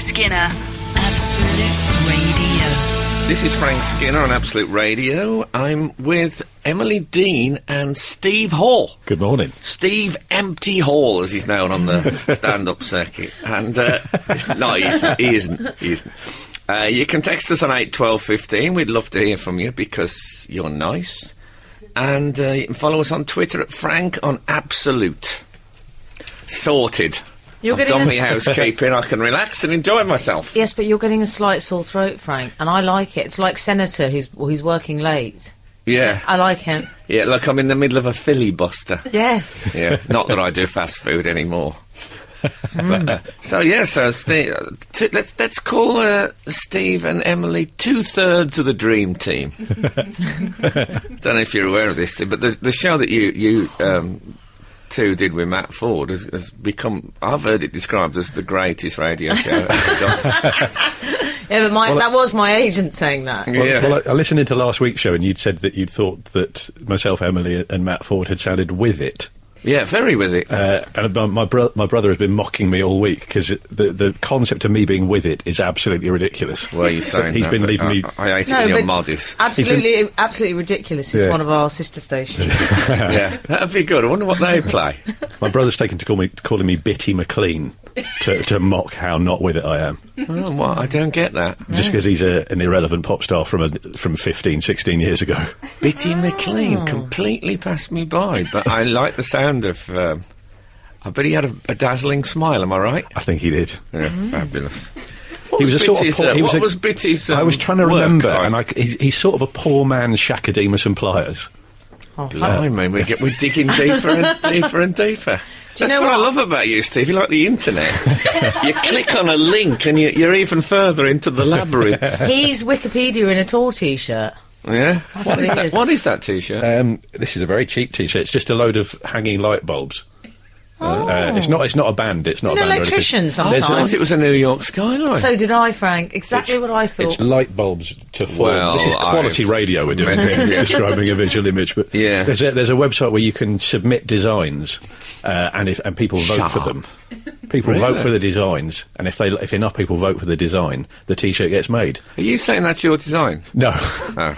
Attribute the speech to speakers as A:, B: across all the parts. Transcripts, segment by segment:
A: Skinner, Absolute Radio.
B: This is Frank Skinner on Absolute Radio. I'm with Emily Dean and Steve Hall.
C: Good morning.
B: Steve Empty Hall, as he's known on the stand-up circuit. And, no, he isn't. You can text us on 81215. We'd love to hear from you because you're nice. And you can follow us on Twitter at Frank on Absolute. Sorted. I've done my housekeeping, I can relax and enjoy myself.
D: Yes, but you're getting a slight sore throat, Frank, and I like it. It's like Senator who's working late.
B: Yeah.
D: I like him.
B: Yeah, look, I'm in the middle of a filibuster.
D: Yes.
B: Yeah, not that I do fast food anymore. But, so Steve, let's call Steve and Emily 2/3 of the dream team. Don't know if you're aware of this, but the show that you two did with Matt Ford has become, I've heard it described as the greatest radio show ever done.
D: Yeah, but that was my agent saying that.
C: Well, I listened into last week's show and you'd said that you'd thought that myself, Emily and Matt Ford had sounded with it.
B: Yeah, very with it.
C: And my brother has been mocking me all week because the concept of me being with it is absolutely ridiculous.
B: Well, you're saying
C: he's been leaving me.
B: I hate it when you're modest.
D: Absolutely ridiculous. It's one of our sister stations.
B: Yeah, that'd be good. I wonder what they play.
C: My brother's taken to calling me Bitty McLean to mock how not with it I am.
B: Oh, what? I don't get that.
C: Just because he's an irrelevant pop star from 15, 16 years ago.
B: Bitty McLean completely passed me by, but I like the sound of I bet he had a dazzling smile, am I right?
C: I think he did.
B: Yeah, fabulous.
C: What
B: was Bitty's
C: I was trying to remember,
B: like?
C: and he's sort of a poor man's Shakademus and Pliers.
B: Oh, blimey, we're digging deeper and deeper and deeper. That's what I love about you, Steve. You like the internet. You click on a link and you're even further into the labyrinth.
D: He's Wikipedia in a tour T-shirt.
B: Yeah? What is that T-shirt?
C: This is a very cheap T-shirt. It's just a load of hanging light bulbs. It's not a band. It's not a band.
D: Electricians
B: I
D: sometimes.
B: thought it was a New York skyline.
D: So did I, Frank. Exactly what I thought.
C: It's light bulbs to form.
B: Well,
C: this is quality radio we're doing, describing a visual image. But there's a website where you can submit designs, and people vote for them. People vote for the designs, and if enough people vote for the design, the T-shirt gets made.
B: Are you saying that's your design?
C: No.
B: Oh.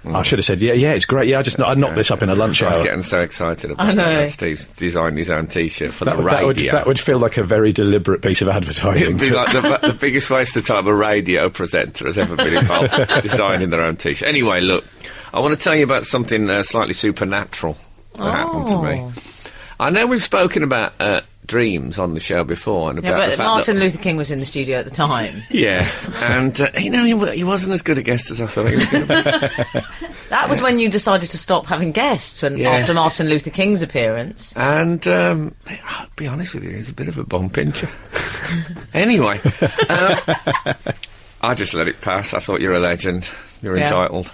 C: I should have said, yeah, it's great. Yeah, I knocked this up in a lunch hour.
B: I was getting so excited about that. Steve's designed his own T-shirt for the radio.
C: That would feel like a very deliberate piece of advertising.
B: It would be like the biggest waste of time a radio presenter has ever been involved in designing their own T-shirt. Anyway, look, I want to tell you about something slightly supernatural that happened to me. I know we've spoken about dreams on the show before, and about the fact
D: Martin Luther King was in the studio at the time.
B: Yeah, and he wasn't as good a guest as I thought he was going to be.
D: That was when you decided to stop having guests after Martin Luther King's appearance.
B: And I'll be honest with you, he's a bit of a bum pincher. Anyway, I just let it pass. I thought you're a legend. You're entitled.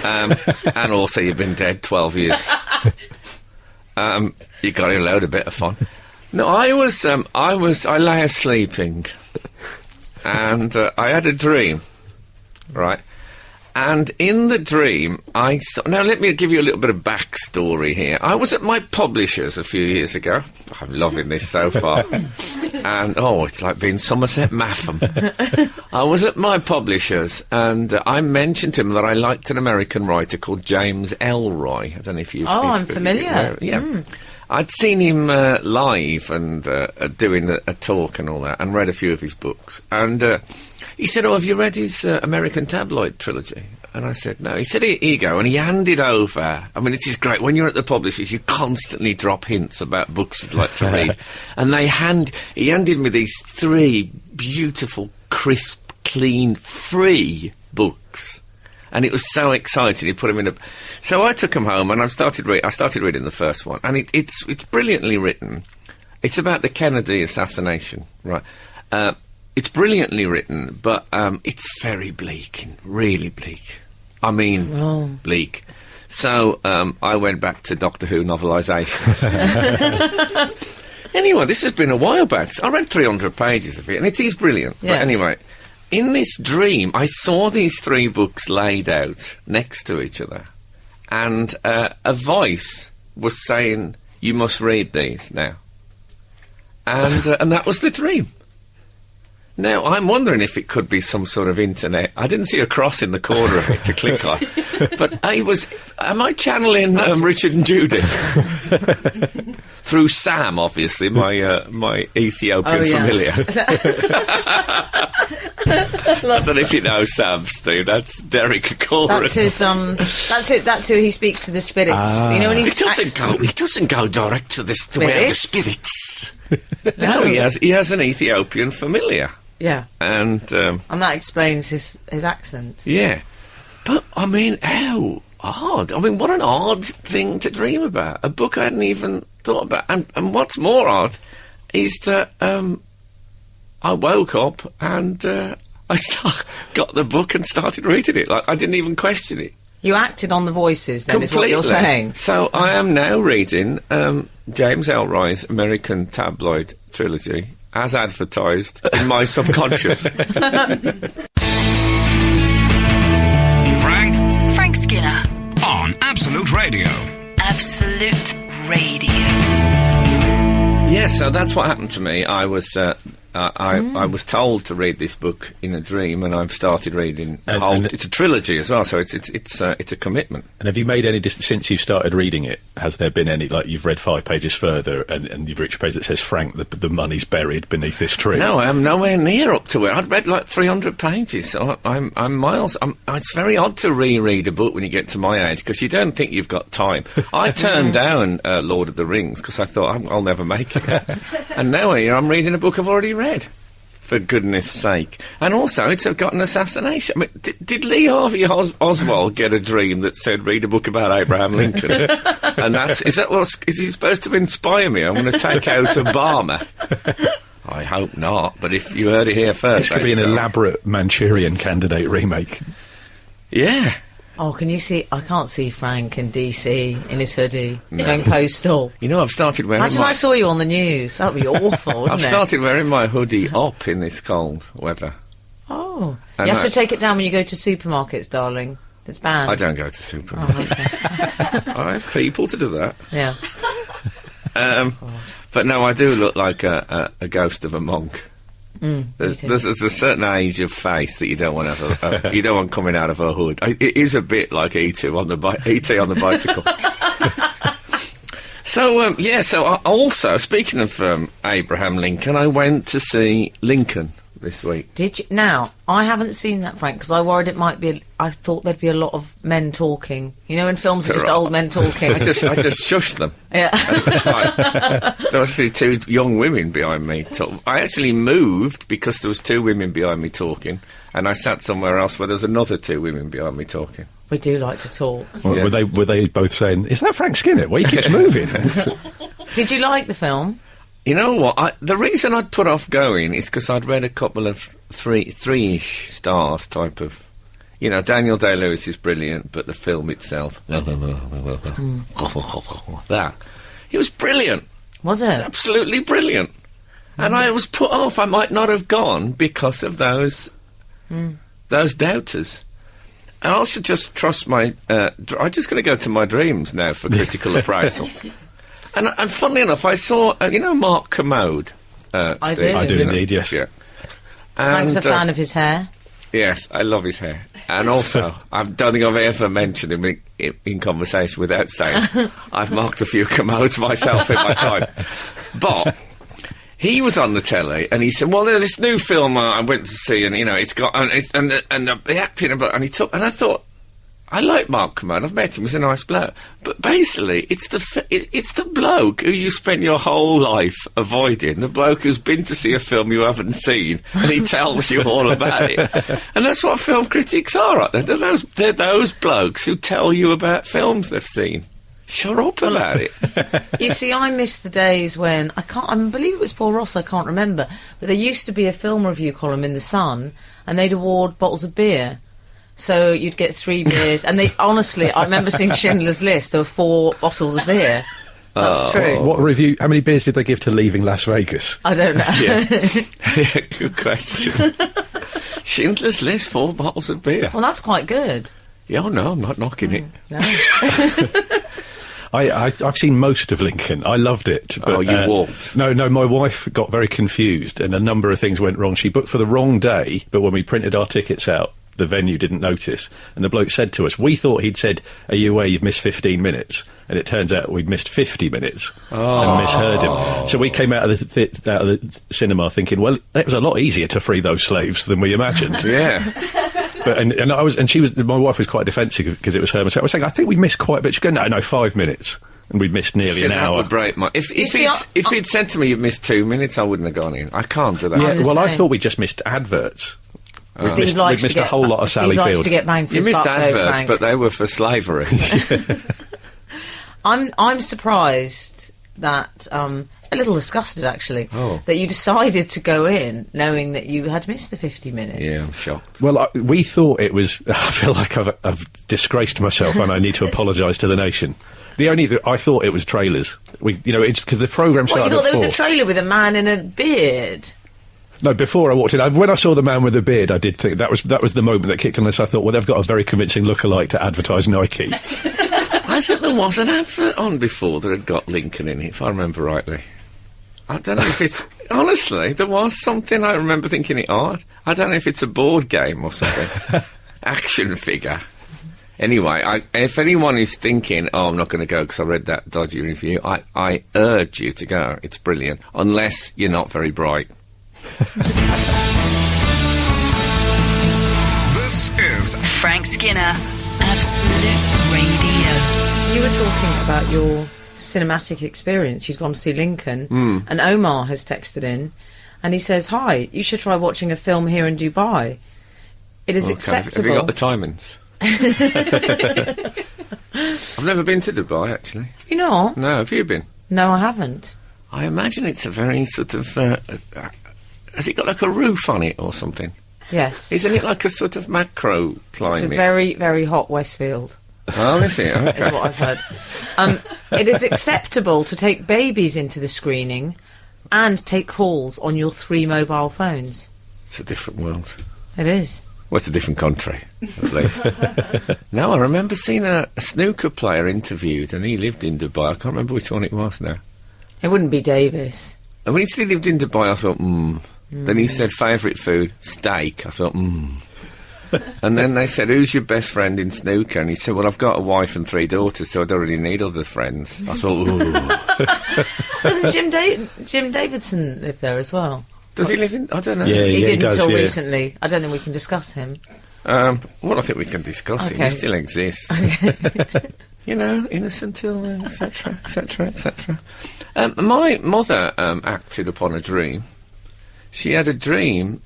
B: And also you've been dead 12 years. You got a load, a bit of fun. No, I lay sleeping, and I had a dream, right? And in the dream, now let me give you a little bit of backstory here. I was at my publisher's a few years ago. I'm loving this so far. And, it's like being Somerset Maugham. I was at my publisher's, and I mentioned to him that I liked an American writer called James Elroy. I don't know if you've...
D: I'm familiar.
B: Yeah. I'd seen him live and doing a talk and all that, and read a few of his books. And he said, have you read his American Tabloid trilogy? And I said, no. He said, here you go. And he handed over... I mean, this is great. When you're at the publishers, you constantly drop hints about books you'd like to read. And he handed me these 3 beautiful, crisp, clean, free books. And it was so exciting. He put them in a... So I took them home and I started reading the first one. And it's brilliantly written. It's about the Kennedy assassination, right? It's brilliantly written, but it's very bleak, really bleak. I mean, bleak. So I went back to Doctor Who novelisations. Anyway, this has been a while back. I read 300 pages of it, and it is brilliant. Yeah. But anyway, in this dream, I saw these 3 books laid out next to each other, and a voice was saying, "You must read these now." And that was the dream. Now, I'm wondering if it could be some sort of internet. I didn't see a cross in the corner of it to click on. But am I channeling Richard and Judy? Through Sam, obviously, my Ethiopian familiar. I don't know if you know Sam, Steve. That's Derek Acorus.
D: That's his, that's who he speaks to the spirits. You know, when
B: he doesn't go direct to where the spirits. No, he has an Ethiopian familiar.
D: Yeah.
B: And
D: that explains his accent.
B: Yeah. But, I mean, how odd. I mean, what an odd thing to dream about. A book I hadn't even thought about. And what's more odd is that I woke up and I got the book and started reading it. Like, I didn't even question it.
D: You acted on the voices, then,
B: Completely.
D: is what you're saying.
B: So I am now reading James Ellroy's American Tabloid trilogy, as advertised in my subconscious.
A: Frank Skinner
E: on Absolute Radio.
A: Absolute Radio.
B: Yeah, so that's what happened to me. I was told to read this book in a dream, and I've started reading the whole. It's a trilogy as well, so it's a commitment.
C: And have you made any since you've started reading it? Has there been any, like, you've read 5 pages further and you've reached a page that says, Frank, the money's buried beneath this tree?
B: No, I'm nowhere near up to it. I'd read like 300 pages, so I'm miles. It's very odd to reread a book when you get to my age, because you don't think you've got time. I turned down Lord of the Rings because I thought I'll never make it. And now here I'm reading a book I've already read. For goodness sake. And also, it's got an assassination. I mean, did Lee Harvey Oswald get a dream that said, read a book about Abraham Lincoln? And is he supposed to inspire me? I'm going to take out Obama. I hope not, but if you heard it here first...
C: This could be an elaborate Manchurian Candidate remake.
B: Yeah.
D: Oh, can you see? I can't see Frank in DC in his hoodie going postal.
B: You know, I've started wearing.
D: Imagine I saw you on the news. That would be awful. Wouldn't
B: I've started wearing my hoodie up in this cold weather.
D: Oh, and you have to take it down when you go to supermarkets, darling. It's banned.
B: I don't go to supermarkets. Oh, okay. I have people to do that.
D: Yeah.
B: But no, I do look like a ghost of a monk. There's a certain age of face that you don't want to have you don't want coming out of a hood. It is a bit like E.T. on the bicycle. So so I also, speaking of Abraham Lincoln, I went to see Lincoln this week.
D: Did you? Now, I haven't seen that, Frank, because I worried it might be. I thought there'd be a lot of men talking. You know, in films, it's just old men talking.
B: I just shushed them.
D: Yeah.
B: There was actually 2 young women behind me. I actually moved because there was 2 women behind me talking, and I sat somewhere else where there's another 2 women behind me talking.
D: We do like to talk.
C: Well, yeah. Were they both saying, "Is that Frank Skinner? Well, he keeps moving."
D: Did you like the film?
B: You know what? The reason I'd put off going is because I'd read a couple of three-ish stars type of... You know, Daniel Day-Lewis is brilliant, but the film itself... that. It was brilliant.
D: Was it?
B: It was absolutely brilliant. And I was put off. I might not have gone because of those doubters. And I should just trust my... I'm just going to go to my dreams now for critical appraisal. And funnily enough, I saw, you know, Mark Kermode, Steve?
D: I do
C: indeed, yes.
B: Yeah.
D: Frank's a fan of his hair.
B: Yes, I love his hair. And also, I don't think I've ever mentioned him in conversation without saying I've marked a few Kermodes myself in my time. But he was on the telly, and he said, well, there's this new film I went to see, and, you know, it's got... And the acting, and I thought... I like Mark Kermode. I've met him. He's a nice bloke. But basically, it's the bloke who you spend your whole life avoiding. The bloke who's been to see a film you haven't seen, and he tells you all about it. And that's what film critics are, aren't they? They're those blokes who tell you about films they've seen. Shut up about it.
D: You see, I miss the days when I believe it was Paul Ross. I can't remember, but there used to be a film review column in the Sun, and they'd award bottles of beer. So you'd get 3 beers, and they honestly, I remember seeing Schindler's List. There were 4 bottles of beer. That's true.
C: What review? How many beers did they give to Leaving Las Vegas?
D: I don't know.
B: Yeah. Good question. Schindler's List, 4 bottles of beer.
D: Well, that's quite good.
B: Yeah, no, I'm not knocking it.
D: No.
C: I've seen most of Lincoln. I loved it. But,
B: you walked?
C: No, my wife got very confused and a number of things went wrong. She booked for the wrong day, but when we printed our tickets out, the venue didn't notice. And the bloke said to us, we thought he'd said, are you aware you've missed 15 minutes? And it turns out we'd missed 50 minutes and misheard him. So we came out of the cinema thinking, well, it was a lot easier to free those slaves than we imagined.
B: Yeah.
C: But my wife was quite defensive because it was her mistake. I was saying, I think we missed quite a bit. She'd go, no, 5 minutes. And we'd missed nearly an hour.
B: That would break my... If he'd said to me, you've missed 2 minutes, I wouldn't have gone in. I can't do that.
C: Yeah, well, I thought we just missed adverts.
D: Steve
C: we'd missed a whole lot of Sally Field.
D: Likes to get bang for
B: you
D: his
B: missed
D: buck,
B: adverts,
D: though,
B: but they were for slavery.
D: I'm surprised that a little disgusted actually that you decided to go in knowing that you had missed the 50 minutes.
B: Yeah, I'm shocked.
C: Well, we thought it was. I feel like I've disgraced myself, and I need to apologise to the nation. I thought it was trailers. It's because the programme started.
D: What, you thought
C: at
D: there
C: 4.
D: was a trailer with a man in a beard?
C: No, before I walked in, when I saw the man with the beard, I did think that was the moment that kicked in. So I thought, well, they've got a very convincing lookalike to advertise Nike.
B: I think there was an advert on before that had got Lincoln in it, if I remember rightly. I don't know if it's... Honestly, there was something I remember thinking it odd. I don't know if it's a board game or something. Action figure. Anyway, if anyone is thinking, I'm not going to go because I read that dodgy review, I urge you to go. It's brilliant. Unless you're not very bright.
E: This is
A: Frank Skinner, Absolute Radio.
D: You were talking about your cinematic experience. You'd gone to see Lincoln, and Omar has texted in, and he says, "Hi, you should try watching a film here in Dubai. It is acceptable."
B: Have you got the timings? I've never been to Dubai, actually.
D: You know?
B: No, have you been?
D: No, I haven't.
B: I imagine it's a very sort of... has it got like a roof on it or something?
D: Yes.
B: Isn't it like a sort of macro climate?
D: It's a very, very hot Westfield.
B: Oh, is it? Okay.
D: Is what I've heard. It is acceptable to take babies into the screening and take calls on your 3 mobile phones.
B: It's a different world.
D: It is.
B: Well, it's a different country, at least. No, I remember seeing a snooker player interviewed, and he lived in Dubai. I can't remember which one it was now.
D: It wouldn't be Davis.
B: And when he said he lived in Dubai, I thought, Then he said, favourite food, steak. I thought, And then they said, who's your best friend in snooker? And he said, well, I've got a wife and 3 daughters, so I don't really need other friends. I thought, ooh.
D: Doesn't Jim Davidson live there as well?
B: Does he live in... I don't know.
C: Yeah,
D: he didn't
C: does,
D: until
C: yeah.
D: recently. I don't think we can discuss him.
B: Well, I think we can discuss him.
D: Okay.
B: He still exists. You know, innocent till, etc., etc., etc. My mother acted upon a dream. She had a dream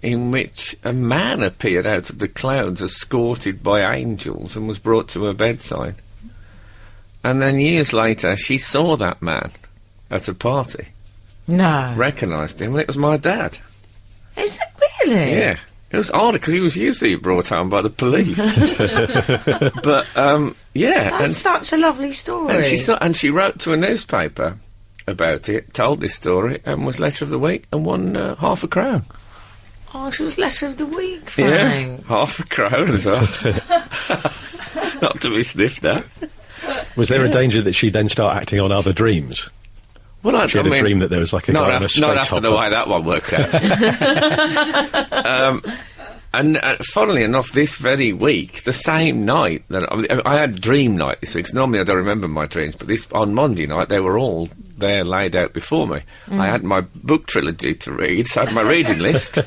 B: in which a man appeared out of the clouds escorted by angels and was brought to her bedside. And then years later, she saw that man at a party.
D: No.
B: Recognised him, and it was my dad.
D: Is it really?
B: Yeah. It was odd, because he was usually brought home by the police. But, yeah.
D: That's such a lovely story.
B: And she wrote to a newspaper about it, told this story, and was Letter of the Week, and won £half a crown.
D: Oh, she was Letter of the Week, Frank.
B: Yeah, £half a crown as well. Not to be sniffed at.
C: Was there a danger that she'd then start acting on other dreams?
B: Well,
C: she had a dream that there was like a guy on a space
B: not after the way that one worked out. And funnily enough, this very week, the same night that I had dream night this week. So normally I don't remember my dreams, but on Monday night they were all there laid out before me. I had my book trilogy to read, so I had my reading list,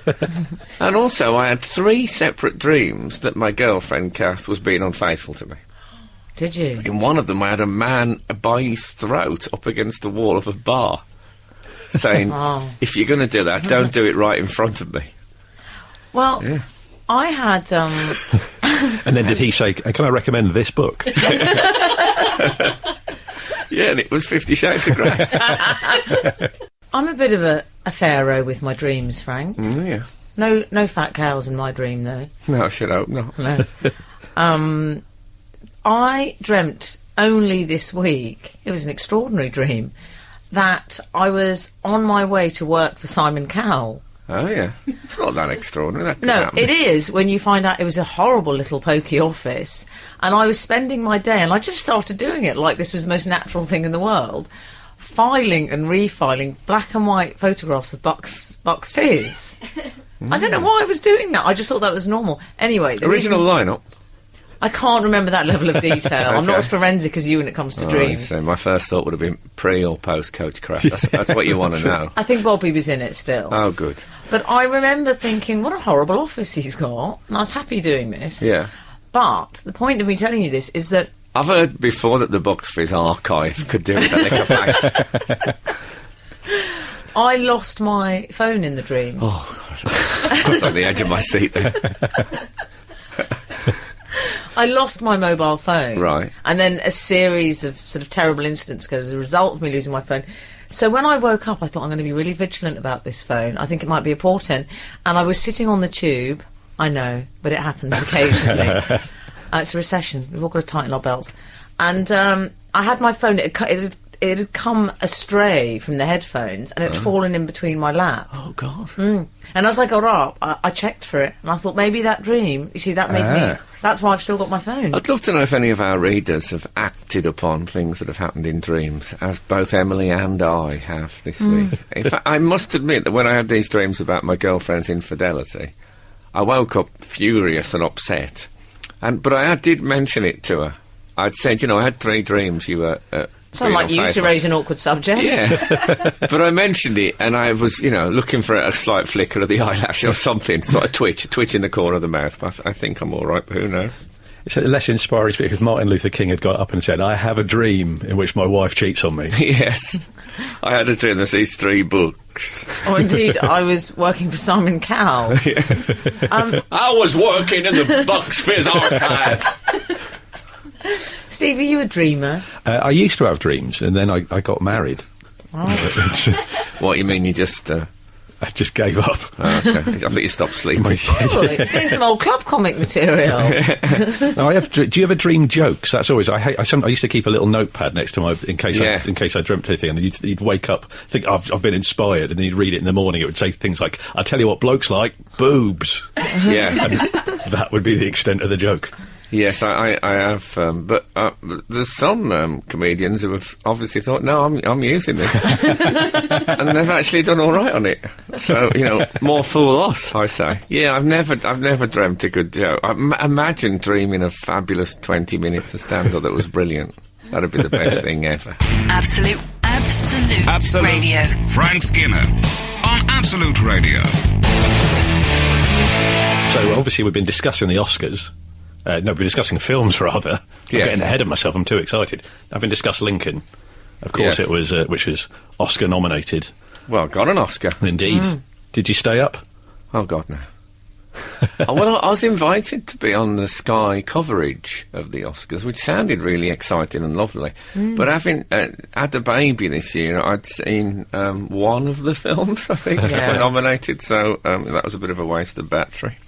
B: and also I had 3 separate dreams that my girlfriend Kath was being unfaithful to me.
D: Did you?
B: In one of them, I had a man by his throat up against the wall of a bar, saying, "If you're going to do that, don't do it right in front of me."
D: Well, yeah. I had...
C: And then did he say, can I recommend this book?
B: Yeah, and it was 50 Shades of Grey.
D: I'm a bit of a pharaoh with my dreams, Frank.
B: Yeah.
D: No fat cows in my dream, though.
B: No, I should hope not.
D: No. I dreamt only this week, it was an extraordinary dream, that I was on my way to work for Simon Cowell.
B: Oh, yeah. It's not that extraordinary. That could
D: No,
B: happen.
D: it is when you find out it was a horrible little pokey office, and I was spending my day, and I just started doing it like this was the most natural thing in the world, filing and refiling black and white photographs of Bucks Fizz. I don't know why I was doing that. I just thought that was normal. Anyway, the
B: Original lineup.
D: I can't remember that level of detail. I'm not
B: Okay.
D: as forensic as you when it comes to dreams.
B: So my first thought would have been pre or post Coachcraft. That's what you want to know.
D: I think Bobby was in it still.
B: Oh, good.
D: But I remember thinking, what a horrible office he's got. And I was happy doing this.
B: Yeah.
D: But the point of me telling you this is that
B: I've heard before that the Bucks Fizz archive could do it. I think about.
D: I lost my phone in the dream.
B: Oh, God. I was on the edge of my seat then.
D: I lost my mobile phone.
B: Right.
D: And then a series of sort of terrible incidents as a result of me losing my phone. So when I woke up, I thought I'm going to be really vigilant about this phone. I think it might be a portent. And I was sitting on the tube. I know, but it happens occasionally. It's a recession. We've all got to tighten our belts. And I had my phone. It had come astray from the headphones, and it had fallen in between my lap.
B: Oh, God.
D: And as I got up, I checked for it, and I thought maybe that dream. You see, that made me. That's why I've still got my phone.
B: I'd love to know if any of our readers have acted upon things that have happened in dreams, as both Emily and I have this week. In fact, I must admit that when I had these dreams about my girlfriend's infidelity, I woke up furious and upset. But I did mention it to her. I'd said, I had 3 dreams you were...
D: Sound like you to raise an awkward subject.
B: Yeah. But I mentioned it, and I was, looking for a slight flicker of the eyelash or something, sort of twitch in the corner of the mouth. But I think I'm all right, but who knows?
C: It's a less inspiring speech because Martin Luther King had got up and said, I have a dream in which my wife cheats on me.
B: Yes. I had a dream that these 3 books.
D: Oh, indeed. I was working for Simon Cowell.
B: Yes. I was working in the Bucks Fizz archive.
D: Steve, are you a dreamer?
C: I used to have dreams, and then I got married.
D: Oh.
B: What, you mean you just...
C: I just gave up.
B: Oh, okay. I think you stopped sleeping.
D: Oh, it's doing some old club comic material.
C: No, do you ever dream jokes? That's always... I used to keep a little notepad next to my... In case I dreamt anything, and you'd wake up, think, I've been inspired, and then you'd read it in the morning, it would say things like, I'll tell you what blokes like, boobs.
B: Yeah.
C: And that would be the extent of the joke.
B: Yes, I have, but there's some comedians who have obviously thought, no, I'm using this, and they've actually done all right on it. So more fool us, I say. Yeah, I've never dreamt a good joke. Imagine dreaming a fabulous 20 minutes of stand-up that was brilliant. That'd be the best thing ever.
A: Absolute Radio.
E: Frank Skinner on Absolute Radio.
C: So obviously we've been discussing the Oscars. We're discussing films, rather. I'm getting ahead of myself. I'm too excited. Having discussed Lincoln, of course, it was, which was Oscar nominated.
B: Well, got an Oscar.
C: Indeed. Did you stay up?
B: Oh, God, no. Well, I was invited to be on the Sky coverage of the Oscars, which sounded really exciting and lovely. But having had a baby this year, I'd seen one of the films, I think, that were nominated, so that was a bit of a waste of battery.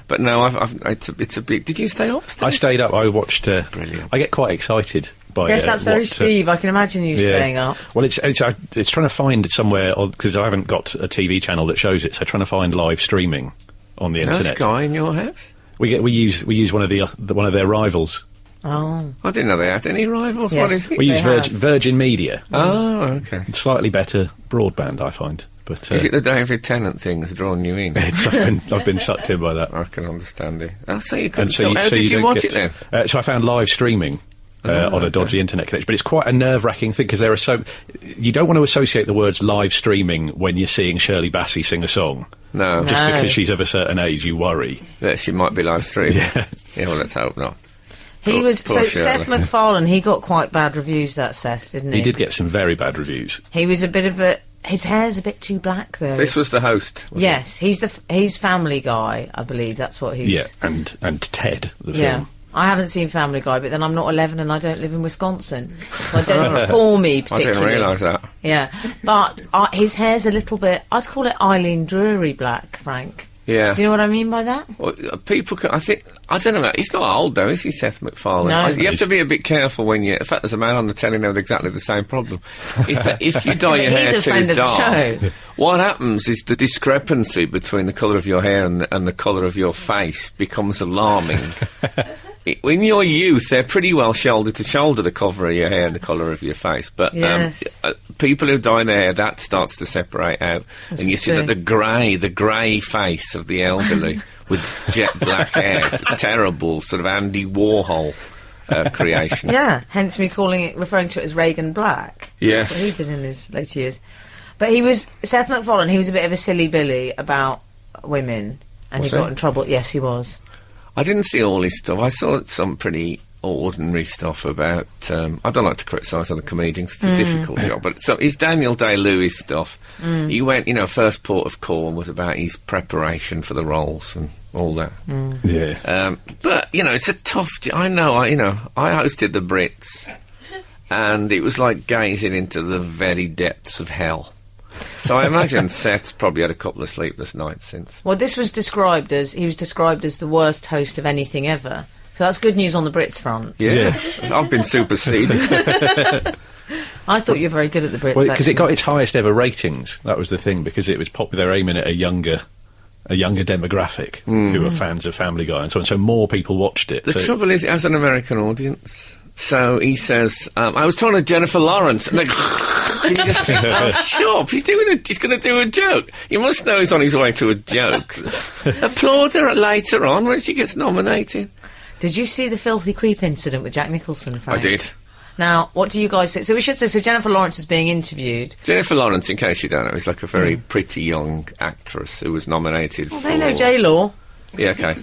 B: But no, it's a big... Did you stay up, Steve?
C: I stayed up. I watched...
B: Brilliant.
C: I get quite excited by...
D: Yes, that's very Steve. I can imagine you staying up.
C: Well, it's trying to find somewhere... Because I haven't got a TV channel that shows it, so trying to find live streaming on the internet.
B: Sky in your house?
C: We use one of their rivals.
D: Oh.
B: I didn't know they had any rivals.
D: Yes.
B: What is it?
C: We use Virgin Media.
B: Oh, okay.
C: Slightly better broadband, I find. But
B: is it the David Tennant thing that's drawn you in?
C: I've been sucked in by that.
B: I can understand it. So you could.
C: So
B: how did you watch it then?
C: So I found live streaming on a dodgy internet connection, but it's quite a nerve-wracking thing because there are you don't want to associate the words live streaming when you're seeing Shirley Bassey sing a song.
B: No.
C: Just because she's of a certain age, you worry
B: that she might be live streaming. Yeah, well, let's hope not.
D: Poor Seth MacFarlane, he got quite bad reviews, that Seth, didn't he?
C: He did get some very bad reviews.
D: He was a bit of a... His hair's a bit too black, though.
B: This was the host,
D: yes, he's Family Guy, I believe, that's what he's...
C: Yeah, and Ted, the film.
D: I haven't seen Family Guy, but then I'm not 11 and I don't live in Wisconsin. So I don't... It's for me, particularly.
B: I didn't realise that.
D: Yeah, but his hair's a little bit... I'd call it Eileen Drury black, Frank.
B: Yeah.
D: Do you know what I mean by that?
B: Well, people can, I don't know, he's not old though, is he, Seth MacFarlane?
D: No.
B: You have to be a bit careful when in fact there's a man on the telly now with exactly the same problem, is that if you dye your hair
D: He's a friend
B: too
D: of the
B: dark,
D: show.
B: what happens is the discrepancy between the colour of your hair and the colour of your face becomes alarming. In your youth, they're pretty well shoulder to shoulder, the colour of your hair and the colour of your face. But
D: Yes.
B: people who dye their hair, that starts to separate out.
D: This
B: And you
D: is
B: see that
D: true.
B: the grey face of the elderly with jet black hair. It's a terrible sort of Andy Warhol creation.
D: Yeah, hence me referring to it as Reagan Black.
B: Yes.
D: That's what he did in his later years. But Seth MacFarlane, he was a bit of a silly Billy about women, and
B: Was
D: he got
B: he?
D: in trouble. Yes, he was.
B: I didn't see all his stuff. I saw some pretty ordinary stuff about... I don't like to criticise other comedians. It's a difficult job. But his Daniel Day-Lewis stuff, he went, first port of call was about his preparation for the roles and all that.
C: Yeah.
B: But, it's a tough... I know, I hosted the Brits, and it was like gazing into the very depths of hell. So I imagine Seth's probably had a couple of sleepless nights since.
D: Well, he was described as the worst host of anything ever. So that's good news on the Brits front.
B: Yeah. I've been superseded.
D: I thought you were very good at the Brits.
C: Well, because it
D: actually.
C: got its highest ever ratings. That was the thing, because it was popular aiming at a younger demographic who were fans of Family Guy and so on. So more people watched it.
B: The
C: So
B: trouble is, it has an American audience. So he says, I was talking to Jennifer Lawrence, and can you just think, sure, he's going to do a joke. You must know he's on his way to a joke. Applaud her later on when she gets nominated.
D: Did you see the filthy creep incident with Jack Nicholson, Frank?
B: I did.
D: Now, what do you guys think? So we should say, Jennifer Lawrence is being interviewed.
B: Jennifer Lawrence, in case you don't know, is like a very pretty young actress who was nominated for...
D: They know J-Law.
B: Yeah, okay.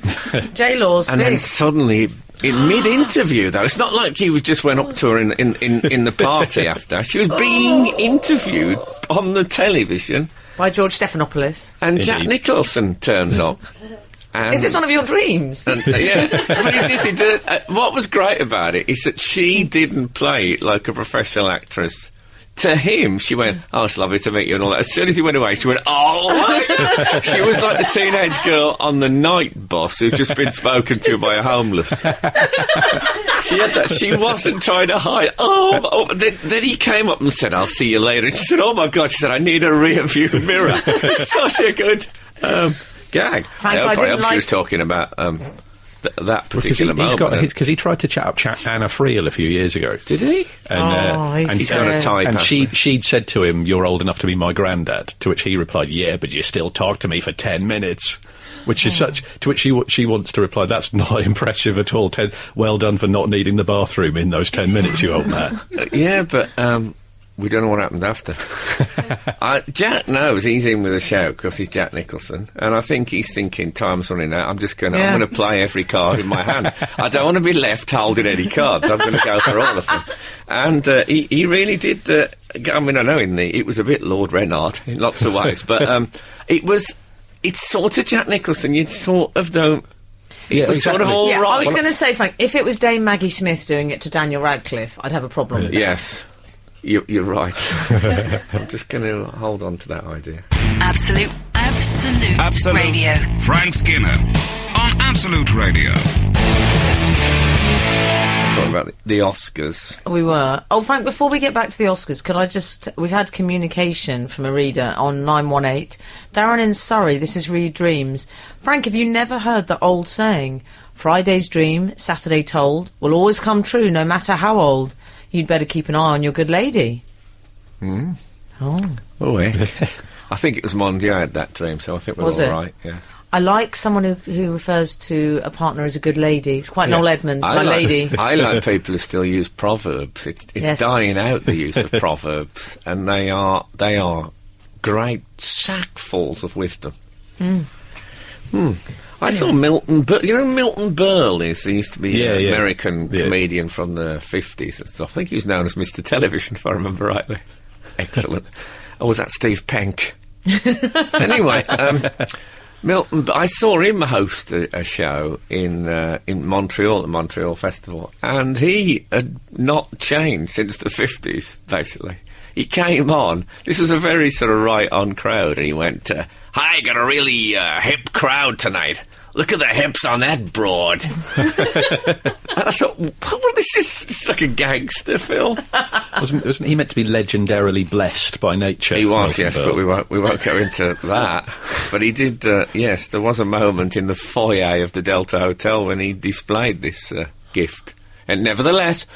D: J-Law's
B: And
D: big.
B: then suddenly, in mid-interview, though, it's not like he just went up to her in the party after. She was being interviewed on the television.
D: By George Stephanopoulos.
B: And
C: Indeed.
B: Jack Nicholson turns up. And,
D: Is this one of your dreams?
B: yeah. But he did, what was great about it is that she didn't play it like a professional actress. To him, she went, "Oh, it's lovely to meet you," and all that. As soon as he went away, she went, "Oh!" She was like the teenage girl on the night bus who'd just been spoken to by a homeless. She had that. She wasn't trying to hide. Then he came up and said, "I'll see you later." And she said, "Oh my God!" She said, "I need a rear view mirror." Such a good gag.
D: Frank,
B: I
D: I
B: hope
D: didn't
B: she was talking about that particular moment.
C: Because he tried to chat up Anna Friel a few years ago.
B: Did he?
C: And,
B: He's got a type.
C: and
B: hasn't he?
C: she'd said to him, "You're old enough to be my granddad," to which he replied, "Yeah, but you still talk to me for 10 minutes. Which is such... To which she wants to reply, "That's not impressive at all. Well done for not needing the bathroom in those 10 minutes, you old man."
B: Yeah, but we don't know what happened after. Jack knows he's in with a shout because he's Jack Nicholson, and I think he's thinking, time's running out. I'm going to play every card in my hand. I don't want to be left holding any cards. I'm going to go for all of them. And he really did. I mean, I know it was a bit Lord Reynard in lots of ways, but it's sort of Jack Nicholson. You sort of don't.
C: Yeah,
B: It was sort of
C: exactly.
B: all
D: Yeah,
B: right.
D: I was going to say, Frank, if it was Dame Maggie Smith doing it to Daniel Radcliffe, I'd have a problem with that.
B: Yes. You're right. I'm just going to hold on to that idea.
A: Absolute Radio.
E: Frank Skinner on Absolute Radio.
B: Talking about the Oscars.
D: We were. Oh, Frank, before we get back to the Oscars, could I just... We've had communication from a reader on 918. Darren in Surrey, this is Read Dreams. Frank, have you never heard the old saying, Friday's dream, Saturday told, will always come true no matter how old? You'd better keep an eye on your good lady.
B: Mm.
D: Oh.
B: I think it was Monday I had that dream, so I think we're
D: Was
B: all
D: it?
B: right. Yeah.
D: I like someone who refers to a partner as a good lady. It's quite Noel Edmonds, my lady.
B: I like people who still use proverbs. It's
D: Yes.
B: dying out, the use of proverbs, and they are great sackfuls of wisdom. I saw Milton. Milton Berle he used to be an American comedian from the 50s and stuff. I think he was known as Mr. Television, if I remember rightly. Excellent. Or was that Steve Penk? Anyway, Milton. I saw him host a show in Montreal, the Montreal Festival, and he had not changed since the 50s. Basically, he came on. This was a very sort of right-on crowd, and he went, "Hi, got a really hip crowd tonight. Look at the hips on that broad." And I thought, well, this is like a gangster film.
C: Wasn't he meant to be legendarily blessed by nature?
B: He was, yes, but we won't go into that. But he did, yes, there was a moment in the foyer of the Delta Hotel when he displayed this gift. And nevertheless,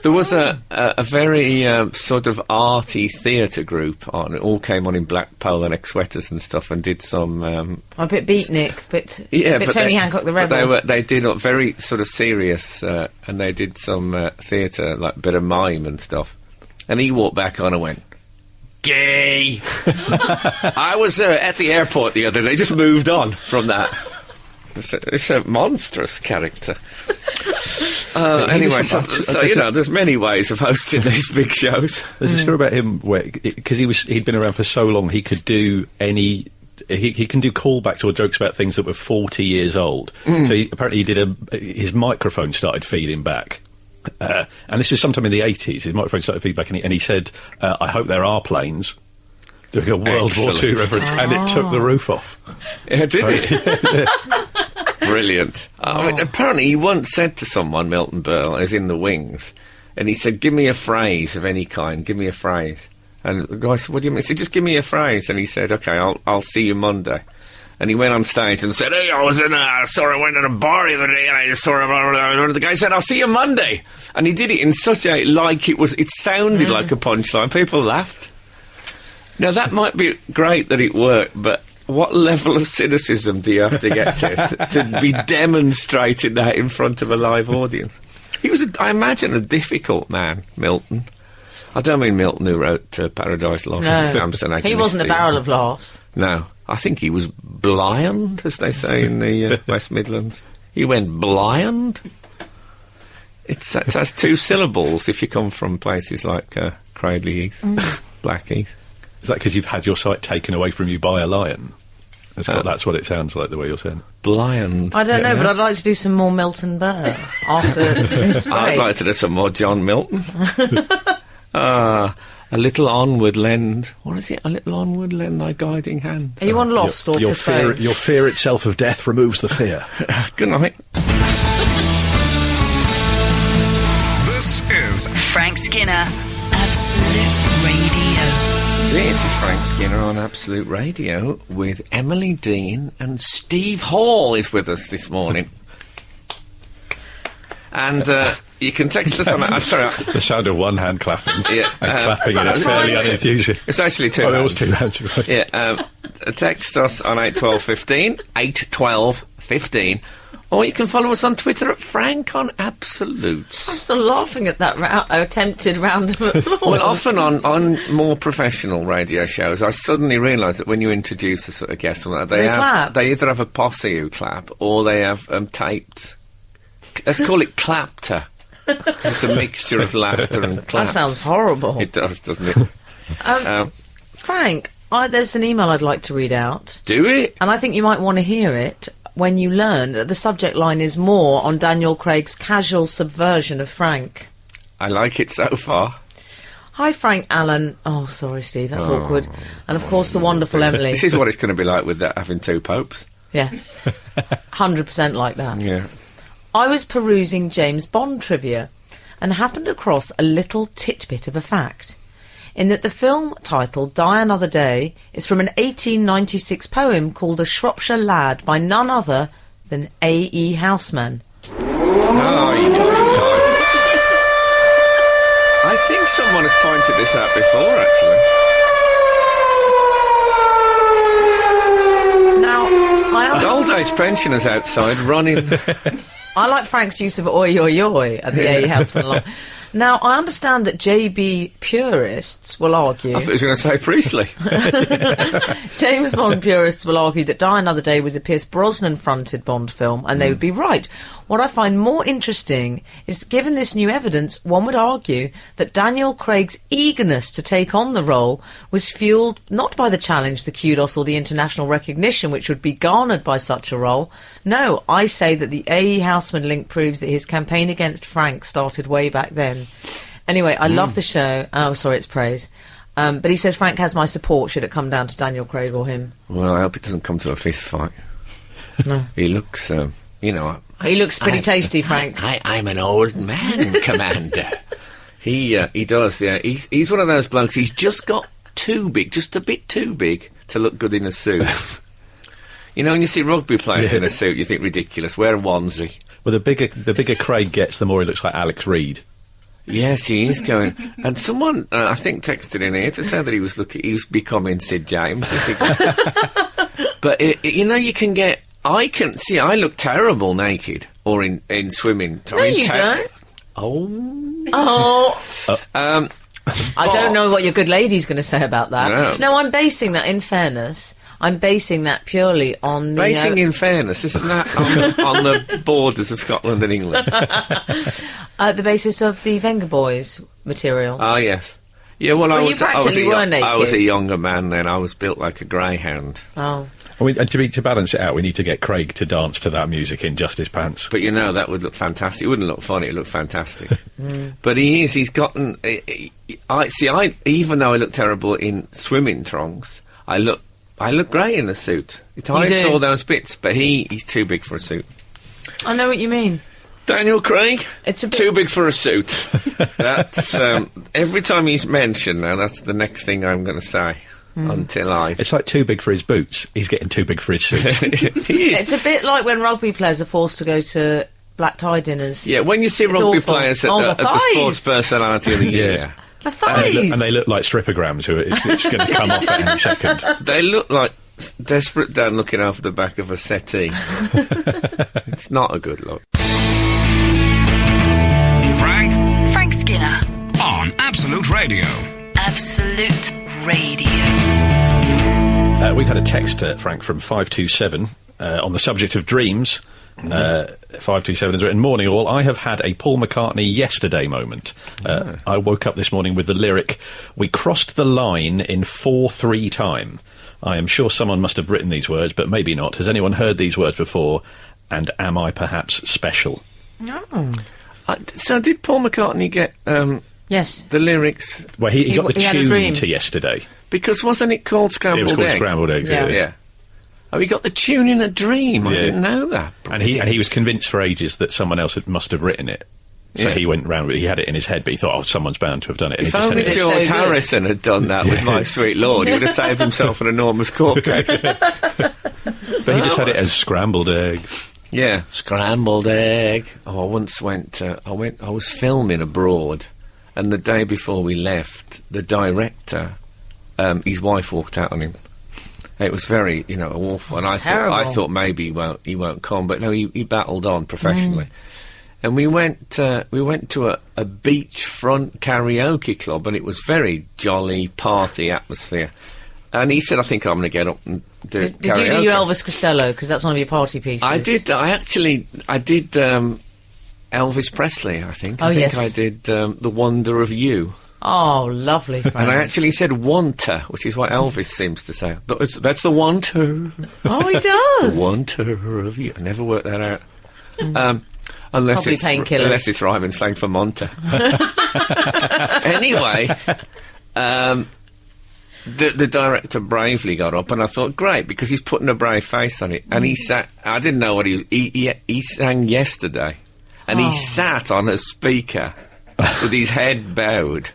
B: there was a very sort of arty theatre group on. It all came on in black polo-neck sweaters and stuff, and did some...
D: a bit beatnik, but Tony Hancock the Rebel.
B: But they did a very sort of serious, and they did some theatre, like a bit of mime and stuff. And he walked back on and went, "Gay!" I was at the airport the other day, just moved on from that. It's a monstrous character. Anyway, so you know, there's many ways of hosting these big shows.
C: There's a story about him where, because he'd been around for so long, he could do any... He can do callbacks or jokes about things that were 40 years old. So apparently he did his microphone started feeding back. And this was sometime in the 80s. His microphone started feeding back, and he said, "I hope there are planes." Doing a World War II reference, and it took the roof off.
B: Yeah, did it? Brilliant. I mean, apparently he once said to someone, Milton Berle, as in the wings, and he said, "Give me a phrase of any kind, give me a phrase." And the guy said, "What do you mean?" He said, "Just give me a phrase." And he said, "OK, I'll see you Monday." And he went on stage and said, "Hey, I went in a bar the other day, and I just saw him." The guy said, "I'll see you Monday." And he did it in such a, it sounded like a punchline. People laughed. Now, that might be great that it worked, but what level of cynicism do you have to get to be demonstrating that in front of a live audience? He was, I imagine, a difficult man, Milton. I don't mean Milton who wrote Paradise Lost and Samson Agnesty.
D: He wasn't a barrel of laughs.
B: No. I think he was blind, as they say in the West Midlands. He went blind. It has two syllables if you come from places like Cradley Heath, Blackheath.
C: Is that because you've had your sight taken away from you by a lion? That's what it sounds like, the way you're saying.
B: Blind.
D: I don't know, but I'd like to do some more Milton Berle after this break.
B: I'd like to do some more John Milton. A little onward lend. What is it? A little onward lend thy guiding hand.
D: Are you on Lost or
C: your fear itself of death removes the fear.
B: Good night.
E: This is
A: Frank Skinner, Absolute Radio.
B: This is Frank Skinner on Absolute Radio with Emily Dean, and Steve Hall is with us this morning. And you can text us on that. Sorry.
C: The sound of one hand clapping and clapping in a
B: it's
C: fairly unenthusiastic...
B: It's actually two hands.
C: There was two hands, right.
B: Yeah, text us on 81215, 81215, or you can follow us on Twitter at Frank on Absolutes.
D: I'm still laughing at that attempted round of applause.
B: Well, often on more professional radio shows, I suddenly realise that when you introduce a sort of guest, they either have a posse who clap, or they have taped... Let's call it clapter. It's a mixture of laughter and clap.
D: That sounds horrible.
B: It does, doesn't it?
D: Frank, there's an email I'd like to read out.
B: Do it?
D: And I think you might want to hear it when you learn that the subject line is more on Daniel Craig's casual subversion of Frank.
B: I like it so far.
D: Hi, Frank Allen. Oh, sorry, Steve, that's awkward. And, of course, the wonderful Emily.
B: This is what it's going to be like with that having two popes.
D: Yeah. 100% like that.
B: Yeah.
D: I was perusing James Bond trivia and happened across a little titbit of a fact, in that the film titled Die Another Day is from an 1896 poem called A Shropshire Lad by none other than A.E. Houseman.
B: Oh, I think someone has pointed this out before, actually.
D: Now,
B: There's old-age pensioners outside running...
D: I like Frank's use of oi oi oi at the A.E. Houseman line. Now, I understand that JB purists will argue...
B: I thought he was going to say Priestley.
D: James Bond purists will argue that Die Another Day was a Pierce Brosnan-fronted Bond film, and they would be right. What I find more interesting is, given this new evidence, one would argue that Daniel Craig's eagerness to take on the role was fuelled not by the challenge, the kudos, or the international recognition which would be garnered by such a role. No, I say that the A.E. Houseman link proves that his campaign against Frank started way back then. Anyway, I love the show. Oh, sorry, it's praise. But he says Frank has my support should it come down to Daniel Craig or him.
B: Well, I hope it doesn't come to a fist fight.
D: No.
B: He looks, you know...
D: He looks pretty tasty, Frank.
B: I'm an old man, Commander. He does, yeah. He's one of those blokes, he's just got too big, just a bit too big to look good in a suit. You know, when you see rugby players in a suit, you think ridiculous. Wear a onesie.
C: Well, the bigger Craig gets, the more he looks like Alex Reid.
B: Yes, he is going. And someone, I think, texted in here to say that he was becoming Sid James. But, you know, you can get... I look terrible naked or in swimming.
D: No, you don't.
B: Oh.
D: I don't know what your good lady's going to say about that. No, I'm basing that, in fairness, purely on the...
B: Basing in fairness, isn't that on the borders of Scotland and England?
D: The basis of the Venga Boys material.
B: Ah, yes. Yeah, well, I was
D: a
B: younger man then. I was built like a greyhound.
D: Oh.
C: I mean, and to balance it out, we need to get Craig to dance to that music in just his pants.
B: But, you know, that would look fantastic. It wouldn't look funny, it would look fantastic. But he's gotten... even though I look terrible in swimming trunks, I look great in a suit. It hides all those bits, but he's too big for a suit.
D: I know what you mean.
B: Daniel Craig,
D: it's
B: too big for a suit. That's every time he's mentioned now, that's the next thing I'm going to say. It's
C: like too big for his boots. He's getting too big for his suit.
B: He is.
D: It's a bit like when rugby players are forced to go to black tie dinners.
B: Yeah, when you see rugby players at the Sports Personality of the Year.
D: The thighs.
C: And they look like stripograms who it's going to come off at any second.
B: They look like desperate Dan looking over the back of a settee. It's not a good look.
E: Frank
A: Skinner
E: on Absolute Radio.
A: Absolute Radio.
C: We've had a text, Frank, from 527 on the subject of dreams. 527 has written, "Morning all, I have had a Paul McCartney yesterday moment. I woke up this morning with the lyric, 'We crossed the line in 4-3 time.' I am sure someone must have written these words, but maybe not. Has anyone heard these words before? And am I perhaps special?"
D: No.
B: So did Paul McCartney get...
D: Yes.
B: The lyrics...
C: Well, he got the tune to yesterday.
B: Because wasn't it called Scrambled Eggs?
C: It was called Scrambled Eggs, yeah.
B: Oh, he got the tune in a dream. I didn't know that.
C: Brilliant. And he was convinced for ages that someone else must have written it. So he went round with it. He had it in his head, but he thought, someone's bound to have done it.
B: If only George Harrison had done that with My Sweet Lord, he would have saved himself an enormous court case.
C: But he just had it as Scrambled Eggs.
B: Yeah, Scrambled Egg. Oh, I once went... I was filming abroad, and the day before we left, the director, his wife walked out on him. It was very, awful. And I thought maybe he won't come, but no, he battled on professionally. And we went to a beachfront karaoke club, and it was very jolly party atmosphere. And he said, "I think I'm going to get up and do karaoke."
D: Did you do your Elvis Costello? Because that's one of your party pieces.
B: I did. I did Elvis Presley. I think. I did "The Wonder of You."
D: Oh, lovely, Frank.
B: And I actually said "wonder," which is what Elvis seems to say. That's the wonder.
D: Oh, he does.
B: The wonder of you. I never worked that out. Unless it's rhyming slang for Monta. Anyway, the director bravely got up, and I thought, great, because he's putting a brave face on it. And he sat. I didn't know what he sang yesterday, and he sat on a speaker with his head bowed.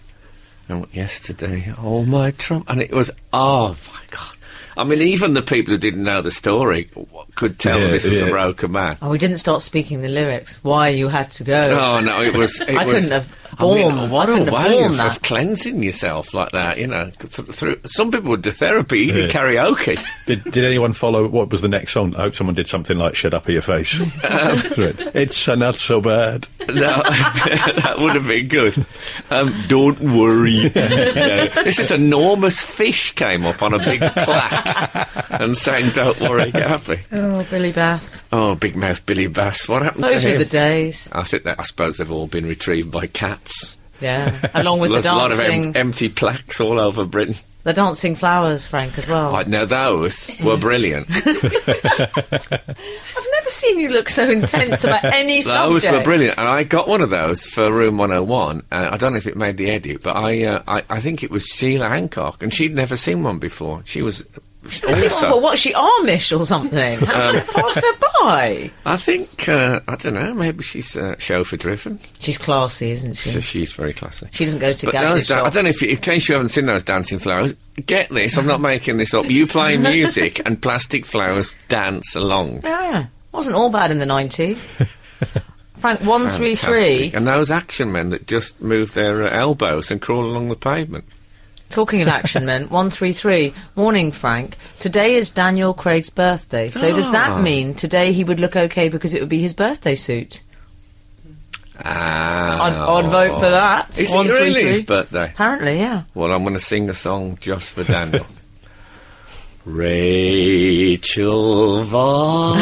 B: And yesterday, all my trouble, and it was, oh my God. I mean, even the people who didn't know the story could tell this was a broken man.
D: Oh, we didn't start speaking the lyrics. Why you had to go?
B: Oh, no, it was...
D: I couldn't have borne...
B: what a way of cleansing yourself like that, through... Some people would do therapy, he did karaoke.
C: Did anyone follow... What was the next song? I hope someone did something like "Shut Up Your Face." It's not so bad.
B: No, that would have been good. Don't worry. This is enormous fish came up on a big plaque and sang "Don't worry, get happy."
D: Oh, Billy Bass.
B: Oh, big mouth Billy Bass. What happened to him?
D: Those were the days.
B: I suppose they've all been retrieved by cats.
D: Yeah, along with the dancing...
B: There's a lot of empty plaques all over Britain.
D: The dancing flowers, Frank, as well.
B: Now those were brilliant.
D: I've never never seen you look so intense about any subject.
B: Those were brilliant, and I got one of those for Room 101. I don't know if it made the edit, but I think it was Sheila Hancock, and she'd never seen one before. She was also...
D: What, she Amish or something? How did it pass her by?
B: I think, I don't know, maybe she's chauffeur-driven.
D: She's classy, isn't she?
B: So she's very classy.
D: She doesn't go to
B: But
D: gadget shops.
B: I don't know if in case you haven't seen those dancing flowers, get this, I'm not making this up. You play music and plastic flowers dance along.
D: Yeah, wasn't all bad in the 90s. Frank, 133.
B: Fantastic. And those action men that just move their elbows and crawl along the pavement.
D: Talking of action men, 133. Morning, Frank. Today is Daniel Craig's birthday. So does that mean today he would look okay because it would be his birthday suit? I'd vote for that.
B: Is it really his birthday?
D: Apparently, yeah.
B: Well, I'm going to sing a song just for Daniel. Rachel Weisz,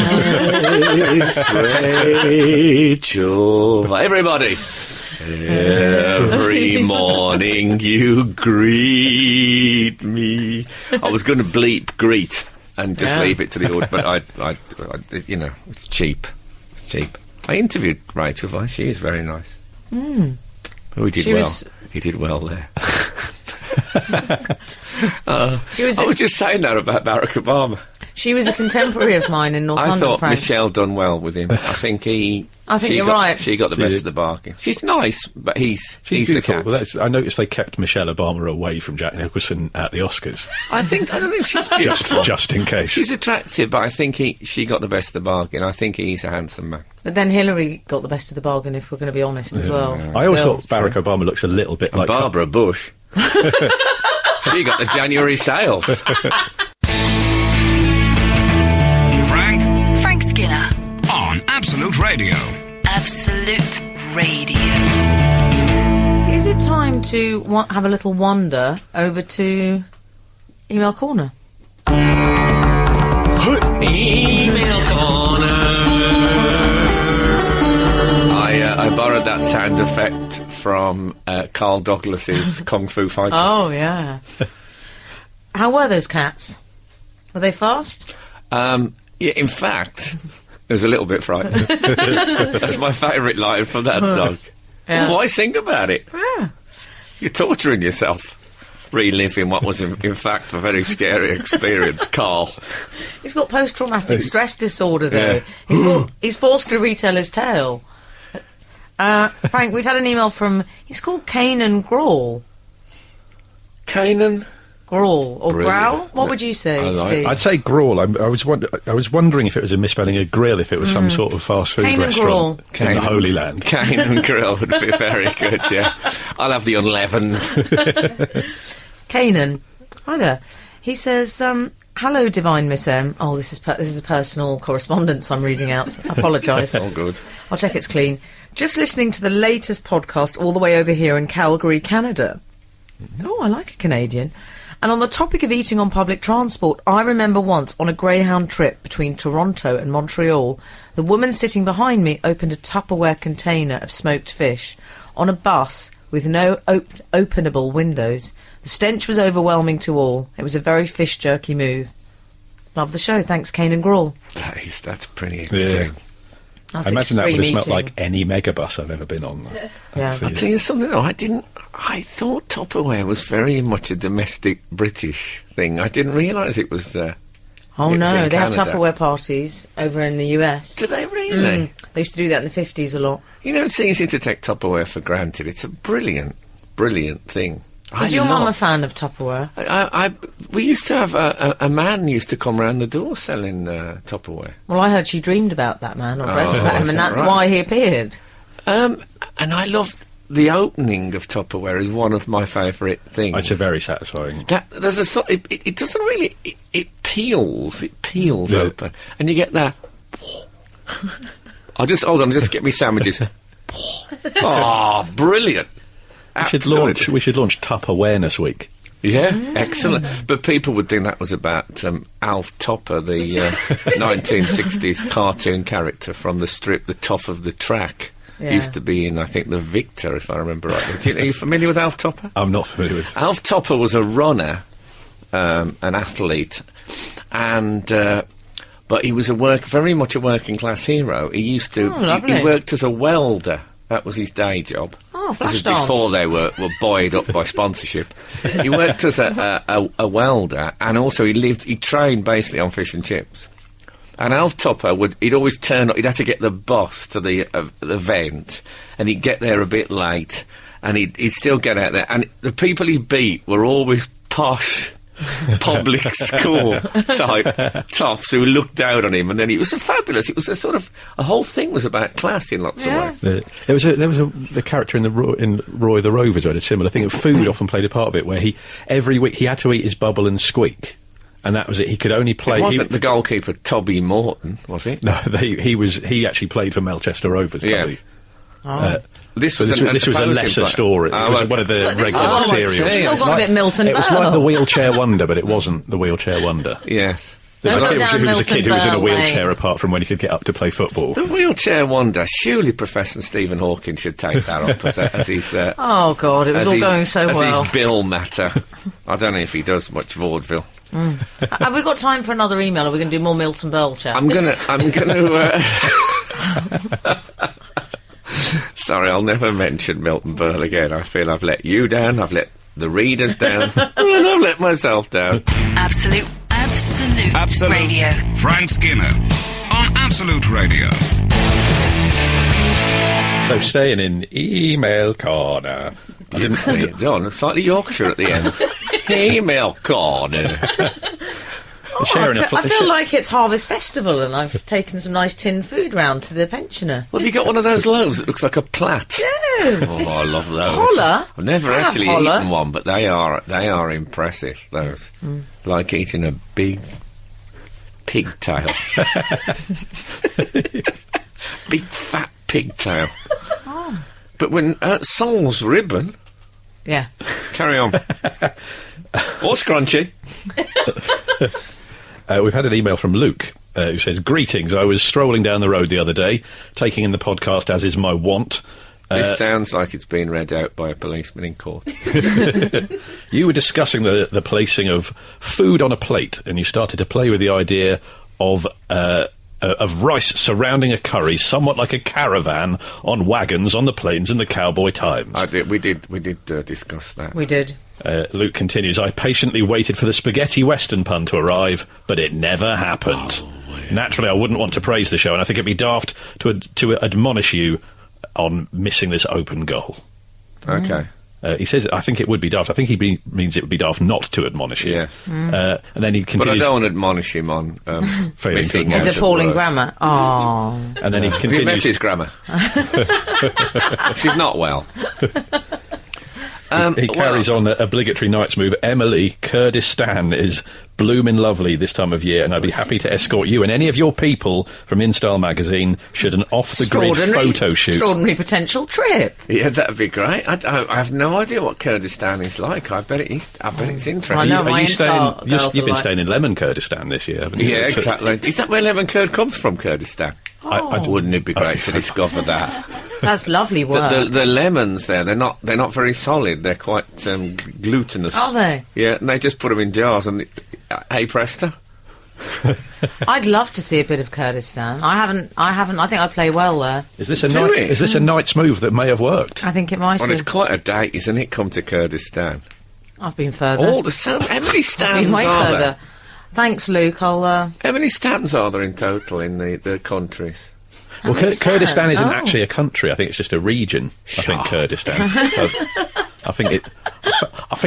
B: Rachel Weisz. Everybody! Every morning you greet me. I was going to bleep greet and just leave it to the audience, but I, you know, it's cheap. It's cheap. I interviewed Rachel Weisz. She is very nice. Oh, he did well. He did well there. I was just saying that about Barack Obama.
D: She was a contemporary of mine in North London,
B: I thought
D: Frank.
B: Michelle done well with him. I think you're right. She got the best of the bargain. She's nice, but he's the cat.
C: Well, I noticed they kept Michelle Obama away from Jack Nicholson at the Oscars.
B: I don't know if she's beautiful.
C: just in case.
B: She's attractive, but I think she got the best of the bargain. I think he's a handsome man.
D: But then Hillary got the best of the bargain, if we're going to be honest, as well.
C: I always thought Barack Obama looks a little bit like
B: Barbara Bush. She got the January sales.
A: Frank Skinner
E: on Absolute Radio.
A: Absolute Radio.
D: Is it time to have a little wander over to Email Corner?
B: Email Corner. I borrowed that sound effect from Carl Douglas's Kung Fu Fighting.
D: Oh, yeah. How were those cats? Were they fast?
B: Yeah, in fact, it was a little bit frightening. That's my favourite line from that song.
D: Yeah.
B: Why sing about it?
D: Yeah.
B: You're torturing yourself, reliving what was in fact a very scary experience, Carl.
D: He's got post-traumatic stress disorder, though. Yeah. He's forced to retell his tale. Frank, we've had an email from... He's called Kanan Grawl.
B: Kanan?
D: Grawl. Or
B: Brilliant.
D: Growl? What would you say, Steve?
C: I'd say Grawl. I was wondering if it was a misspelling of grill, if it was some sort of fast food restaurant in the Holy Land.
B: Kanan Grill would be very good, yeah. I'll have the unleavened.
D: Kanan. Hi there. He says, hello, Divine Miss M. Oh, this is a personal correspondence I'm reading out. I apologise.
B: All good.
D: I'll check it's clean. Just listening to the latest podcast all the way over here in Calgary, Canada. Oh, I like a Canadian. And on the topic of eating on public transport, I remember once on a Greyhound trip between Toronto and Montreal, the woman sitting behind me opened a Tupperware container of smoked fish on a bus with no openable windows. The stench was overwhelming to all. It was a very fish jerky move. Love the show. Thanks, Kanan Grawl.
B: That's pretty extreme.
C: Yeah.
D: That's
C: I imagine that would have smelled
D: eating.
C: like any megabus I've ever been on.
D: Yeah.
B: I'll tell you something though, I thought Tupperware was very much a domestic British thing. I didn't realise it was...
D: Oh
B: it was
D: no,
B: in
D: they have
B: Canada.
D: Tupperware parties over in the US.
B: Do they really?
D: They used to do that in the 50s a lot.
B: You know, it's easy to take Tupperware for granted. It's a brilliant, brilliant thing.
D: Was your mum a fan of Tupperware?
B: We used to have a man used to come round the door selling Tupperware.
D: Well, I heard she dreamed about that man or read about him,
B: is
D: and
B: that
D: that's
B: right?
D: why he appeared.
B: And I loved the opening of Tupperware is one of my favourite things.
C: It's a very satisfying.
B: There's a it doesn't really it peels open, and you get that. I'll just hold on, just get me sandwiches. Oh, brilliant!
C: We should launch Tup Awareness Week.
B: Yeah, excellent. But people would think that was about Alf Topper, the 1960s cartoon character from the strip The Top of the Track.
D: Yeah.
B: Used to be in, I think, The Victor, if I remember rightly. Are you familiar with Alf Topper?
C: I'm not familiar with.
B: Alf Topper was a runner, an athlete, and but But he was very much a working class hero. He used to.
D: lovely.
B: He worked as a welder. That was his day job.
D: Oh,
B: This is
D: Flashdance.
B: before they were buoyed up by sponsorship. He worked as a welder, and also he trained basically on fish and chips. And Alf Tupper he'd always turn up. He'd have to get the boss to the event, and he'd get there a bit late, and he'd still get out there. And the people he beat were always posh public school type toffs who looked down on him, and then it was fabulous. It was a whole thing was about class in lots of ways.
C: There was the character in Roy the Rovers who had a similar thing. Food often played a part of it, where every week he had to eat his bubble and squeak, and that was it. He could only play.
B: It wasn't the goalkeeper Tobby Morton, was it?
C: No, he actually played for Melchester Rovers.
B: Yes. This was
C: a lesser story. It was one of the regular serials.
D: Still got a bit Milton
C: It was like the Wheelchair Wonder, but it wasn't the Wheelchair Wonder.
B: Yes.
D: Don't go down
C: He was a kid who was in a
D: Milton
C: wheelchair
D: Berle.
C: apart from when he could get up to play football.
B: The Wheelchair Wonder. Surely Professor Stephen Hawking should take that up as his...
D: Oh, God, it was all going so
B: as
D: well.
B: his bill matter. I don't know if he does much vaudeville.
D: Have we got time for another email, or are we going to do more Milton Berle chat?
B: I'm gonna. Sorry, I'll never mention Milton Berle again. I feel I've let you down. I've let the readers down, and I've let myself down.
A: Absolute Radio.
E: Frank Skinner on Absolute Radio.
C: So staying in email corner. I didn't.
B: John, slightly Yorkshire at the end. Email corner.
D: I feel like it's Harvest Festival, and I've taken some nice tinned food round to the pensioner.
B: Well, have you got one of those loaves that looks like a plait?
D: Yes.
B: Oh, I love those.
D: Holler.
B: I've never
D: I have
B: actually
D: holler.
B: eaten one, but they are impressive. Those, like eating a big pigtail, big fat pigtail.
D: Oh.
B: But when Sol's ribbon,
D: Yeah.
B: carry on, or scrunchy.
C: We've had an email from Luke who says, "Greetings. I was strolling down the road the other day, taking in the podcast as is my wont.
B: This sounds like it's been read out by a policeman in court.
C: You were discussing the placing of food on a plate, and you started to play with the idea of rice surrounding a curry, somewhat like a caravan on wagons on the plains in the cowboy times."
B: We did discuss that.
D: We did.
C: Luke continues, "I patiently waited for the spaghetti western pun to arrive, but it never happened. Naturally, I wouldn't want to praise the show, and I think it'd be daft to admonish you on missing this open goal."
B: Okay.
C: He says, I think it would be daft. I think he means it would be daft not to admonish you.
B: Yes.
C: And then he continues...
B: But I don't want to admonish him on
C: Failing
B: missing
C: to
B: out
D: His
B: of
D: appalling
B: work.
D: grammar. Oh.
C: And then he
B: Have you met
C: continues...
B: his grammar? She's not well.
C: He carries on the obligatory night's move. "Emily, Kurdistan is bloomin' lovely this time of year, and I'd be happy to escort you and any of your people from InStyle magazine should an off-the-grid photo shoot."
D: Extraordinary potential trip.
B: Yeah, that'd be great. I have no idea what Kurdistan is like. I bet it's interesting.
D: I know,
C: Are
D: my
C: you
D: InStyle
C: staying,
D: girls
C: you've
D: are
C: been
D: like-
C: staying in Lemon Kurdistan this year, haven't you?
B: Yeah,
C: So-
B: exactly. Is that where lemon curd comes from, Kurdistan? Wouldn't it be great to discover that?
D: That's lovely work.
B: The lemons there, they're not very solid. They're quite glutinous.
D: Are they?
B: Yeah, and they just put them in jars and hey presto.
D: I'd love to see a bit of Kurdistan. I haven't. I think I play well there.
C: Is this a
B: Do
C: night,
B: it.
C: is this a night's move that may have worked?
D: I think it might
B: Well, it's
D: have.
B: quite a date, isn't it? Come to Kurdistan.
D: I've been further.
B: All the how many
D: I've been
B: stands
D: way
B: are
D: further.
B: there?
D: Thanks, Luke. I'll.
B: How many stands are there in total in the countries?
C: Well,
D: many
C: Kurdistan
D: stands?
C: isn't
D: Oh.
C: actually a country. I think it's just a region. I think Kurdistan. So, I think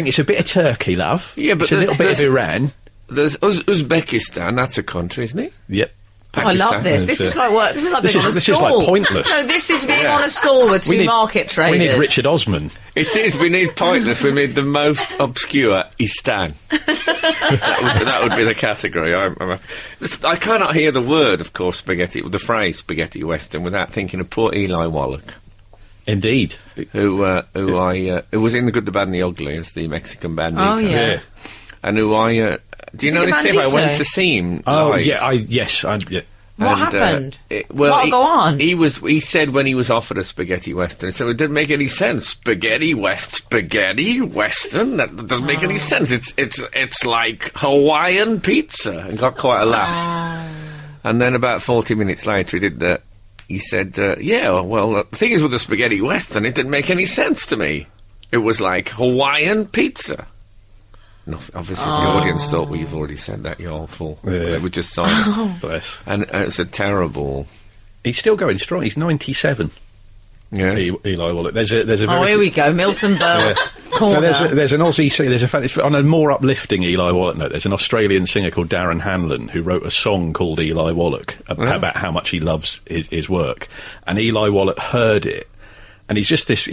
C: it's a bit of Turkey, love.
B: Yeah, but
C: it's a little bit of
B: there's-
C: Iran.
B: There's Uzbekistan. That's a country, isn't it?
C: Yep.
D: Oh, I love this. This is like work. This is like being on a
C: this
D: stall.
C: is like pointless.
D: No, this is being
B: Yeah.
D: on a stall with
C: We
D: two
C: need-
D: market traders.
C: We need Richard Osman.
B: It is. We need pointless. We need the most obscure Istan. that would be the category. I cannot hear the word, of course, spaghetti. The phrase spaghetti western without thinking of poor Eli Wallach,
C: Indeed.
B: who was in The Good, the Bad, and the Ugly as the Mexican bandito.
D: Oh, yeah.
B: And who I do you
D: Is
B: know
D: he
B: this,
D: the
B: Steve? I went
D: bandito?
B: to see him.
C: Oh,
B: live.
C: yeah. Yeah.
D: What happened?
B: Go
D: on.
B: He said when he was offered a spaghetti western, so it didn't make any sense. Spaghetti western. That doesn't make any sense. It's like Hawaiian pizza, and got quite a laugh. And then about 40 minutes later, he said, yeah, well, the thing is with the spaghetti western, it didn't make any sense to me. It was like Hawaiian pizza. Obviously, the audience thought, well, you've already said that, you're all full.
C: Yeah.
B: They were just silent.
C: Bless.
B: And it's a terrible...
C: He's still going strong. He's 97.
B: Yeah.
C: Eli Wallach. There's a very
D: here we go, Milton Berle. Corner.
C: So there's an Aussie singer. It's on a more uplifting Eli Wallach note. There's an Australian singer called Darren Hanlon who wrote a song called Eli Wallach about how much he loves his work, and Eli Wallach heard it. And he's just this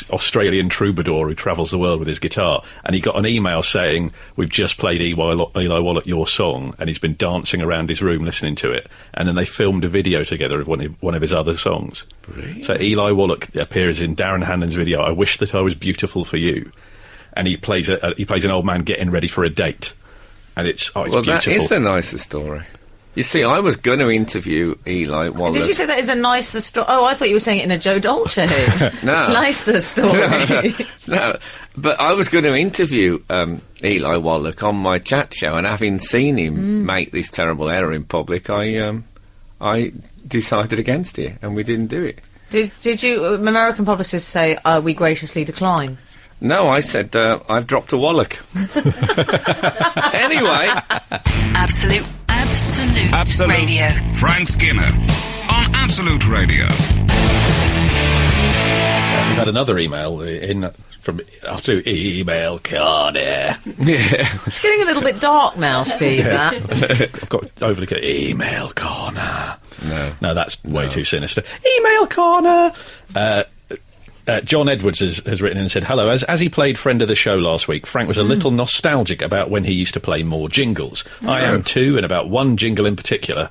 C: Australian troubadour who travels the world with his guitar. And he got an email saying, "We've just played Eli Wallach, your song," and he's been dancing around his room listening to it. And then they filmed a video together of one of his other songs. Really? So Eli Wallach appears in Darren Hanlon's video, "I Wish That I Was Beautiful for You," and he plays an old man getting ready for a date. And it's beautiful.
B: That is the nicest story. You see, I was going to interview Eli Wallach.
D: Did you say that is a nicer story? Oh, I thought you were saying it in a Joe Dolce.
B: No.
D: Nicer story.
B: No, but I was going to interview Eli Wallach on my chat show, and having seen him make this terrible error in public, I decided against it, and we didn't do it.
D: Did you, American publicists say, we graciously decline?
B: No, I said, I've dropped a Wallach. Anyway.
A: Absolute Radio.
E: Frank Skinner on Absolute Radio.
C: We've had another email from email corner.
B: Yeah.
D: It's getting a little bit dark now, Steve.
C: I've got overlooked email corner. No, that's way too sinister. Email corner. John Edwards has written in and said, "Hello, as he played friend of the show last week, Frank was a little nostalgic about when he used to play more jingles. True. I am too, and about one jingle in particular,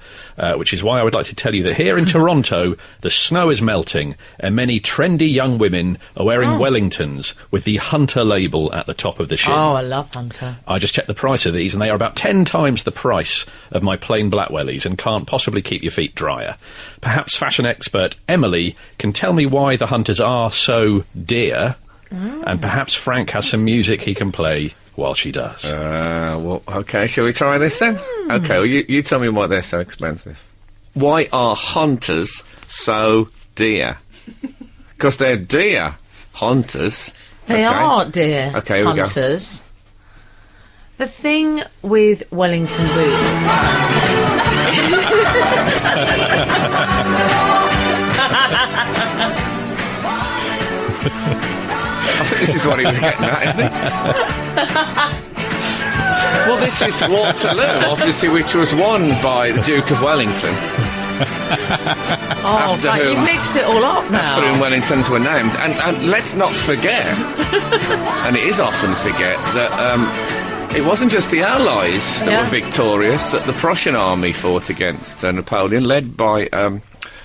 C: which is why I would like to tell you that here in Toronto, the snow is melting, and many trendy young women are wearing Wellingtons with the Hunter label at the top of the shin.
D: Oh, I love Hunter.
C: I just checked the price of these, and they are about 10 times the price of my plain black wellies and can't possibly keep your feet drier. Perhaps fashion expert Emily can tell me why the Hunters are so dear, and perhaps Frank has some music he can play while she does."
B: Well, okay, shall we try this then? Okay, well, you tell me why they're so expensive. Why are Hunters so dear? Because they're dear Hunters.
D: They are dear Hunters. The thing with Wellington boots...
B: I think this is what he was getting at, isn't it? Well, this is Waterloo, obviously, which was won by the Duke of Wellington.
D: You've mixed it all up now.
B: After whom Wellingtons were named. And let's not forget, and it is often forget, that it wasn't just the Allies that were victorious, that the Prussian army fought against Napoleon, led by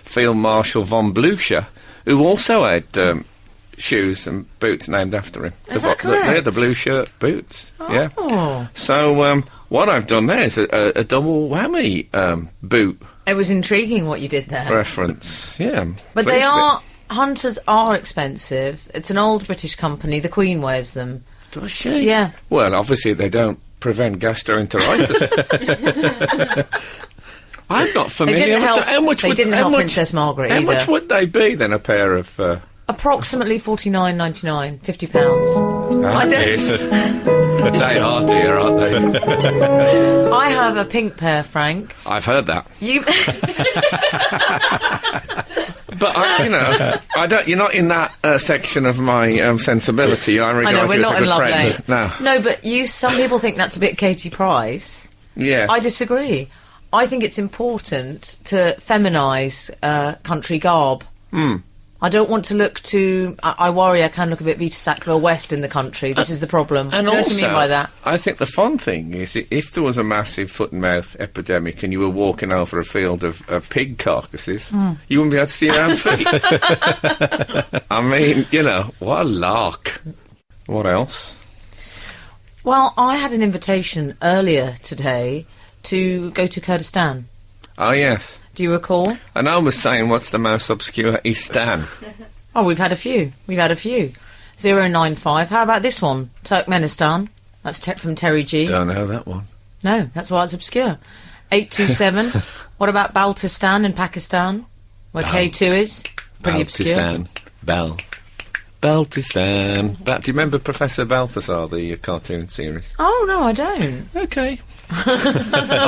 B: Field Marshal von Blücher, who also had... shoes and boots named after him.
D: Is that correct?
B: They're the blue shirt boots. Yeah. So what I've done there is a double whammy boot.
D: It was intriguing what you did there.
B: Reference, yeah.
D: But Hunters are expensive. It's an old British company. The Queen wears them.
B: Does she?
D: Yeah.
B: Well, obviously they don't prevent gastroenteritis. I'm not familiar with that.
D: They didn't help Princess Margaret either.
B: How much would they be then, a pair of...
D: Approximately $49.99, £50.
B: Yes. They are dear, aren't they?
D: I have a pink pair, Frank.
B: I've heard that. But I don't. You're not in that section of my sensibility. I regard you as a good friend.
D: No, but some people think that's a bit Katie Price.
B: Yeah,
D: I disagree. I think it's important to feminise country garb. I don't want to look too... I worry I can look a bit Vita Sackville West in the country. This is the problem.
B: And
D: Do you know
B: also,
D: what I mean by that?
B: I think the fun thing is if there was a massive foot and mouth epidemic and you were walking over a field of pig carcasses, you wouldn't be able to see your own feet. I mean, what a lark. What else?
D: Well, I had an invitation earlier today to go to Kurdistan.
B: Oh, yes.
D: Do you recall? And
B: I was saying, what's the most obscure Istan?
D: Oh, we've had a few. 095. How about this one? Turkmenistan. That's from Terry G.
B: Don't know that one.
D: No, that's why it's obscure. 827. What about Baltistan in Pakistan, where K2 is? Pretty obscure.
B: Baltistan. Do you remember Professor Balthazar, the cartoon series?
D: Oh, no, I don't.
B: Okay.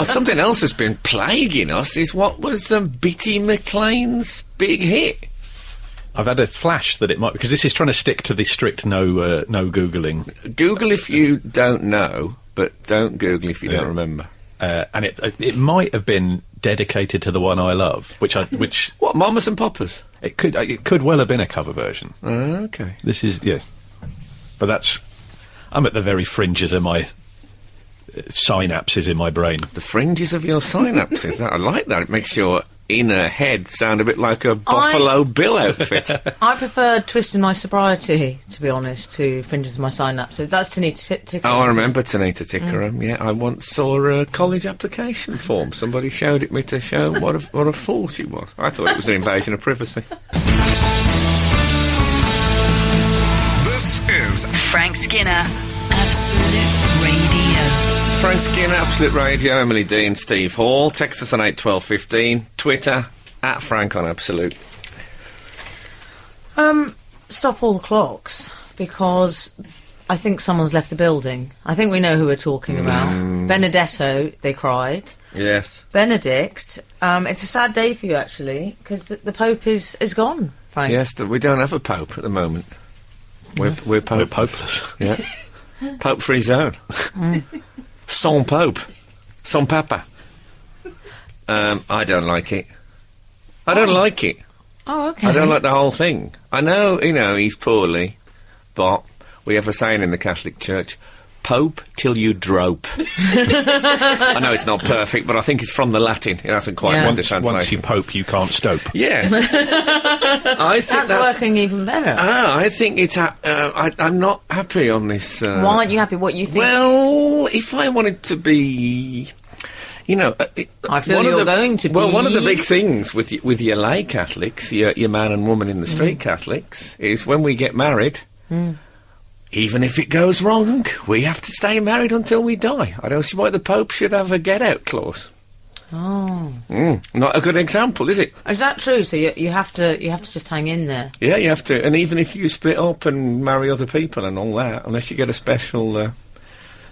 B: Something else that's been plaguing us is what was Bitty McLean's big hit.
C: I've had a flash that it might, because this is trying to stick to the strict no Googling.
B: Google if you don't know, but don't Google if you don't remember.
C: And it might have been dedicated to the one I love, which
B: what, Mamas and Papas?
C: It could well have been a cover version.
B: Okay.
C: This is, yeah, but I'm at the very fringes of my synapses in my brain.
B: The fringes of your synapses. I like that. It makes your inner head sound a bit like a Buffalo Bill outfit.
D: I prefer Twisting My Sobriety, to be honest, to Fringes of My Synapses. That's Tanita Tickerham.
B: Oh, I remember Tanita Tickerham, yeah. I once saw a college application form. Somebody showed it me to show what a fool she was. I thought it was an invasion of privacy.
E: This is
A: Frank Skinner, Absolute Radio.
B: Frank Skinner, Absolute Radio, Emily Dean, Steve Hall. Text us on 81215. Twitter, @Frank on Absolute.
D: Stop all the clocks, because I think someone's left the building. I think we know who we're talking about. Benedetto, they cried.
B: Yes.
D: Benedict, it's a sad day for you, actually, because the Pope is gone, Frank.
B: Yes, we don't have a Pope at the moment. We're
C: popeless.
B: Yeah. Pope-free zone. Sans Pope. Sans Papa. I don't like it. I don't like it.
D: Oh, okay.
B: I don't like the whole thing. I know, he's poorly, but we have a saying in the Catholic Church, Pope till you drope. I know it's not perfect, but I think it's from the Latin. It hasn't quite won the translation.
C: Once you pope, you can't stope.
B: Yeah. I think
D: that's working even better.
B: I think it's... I'm not happy on this...
D: Why aren't you happy? What you think?
B: Well, if I wanted to be...
D: I feel you're going to be...
B: Well, one of the big things with your lay Catholics, your man and woman in the street Catholics, is when we get married... Even if it goes wrong, we have to stay married until we die. I don't see why the Pope should have a get-out clause.
D: Oh.
B: Not a good example, is it?
D: Is that true? So you have to just hang in there?
B: Yeah, you have to. And even if you split up and marry other people and all that, unless you get a special...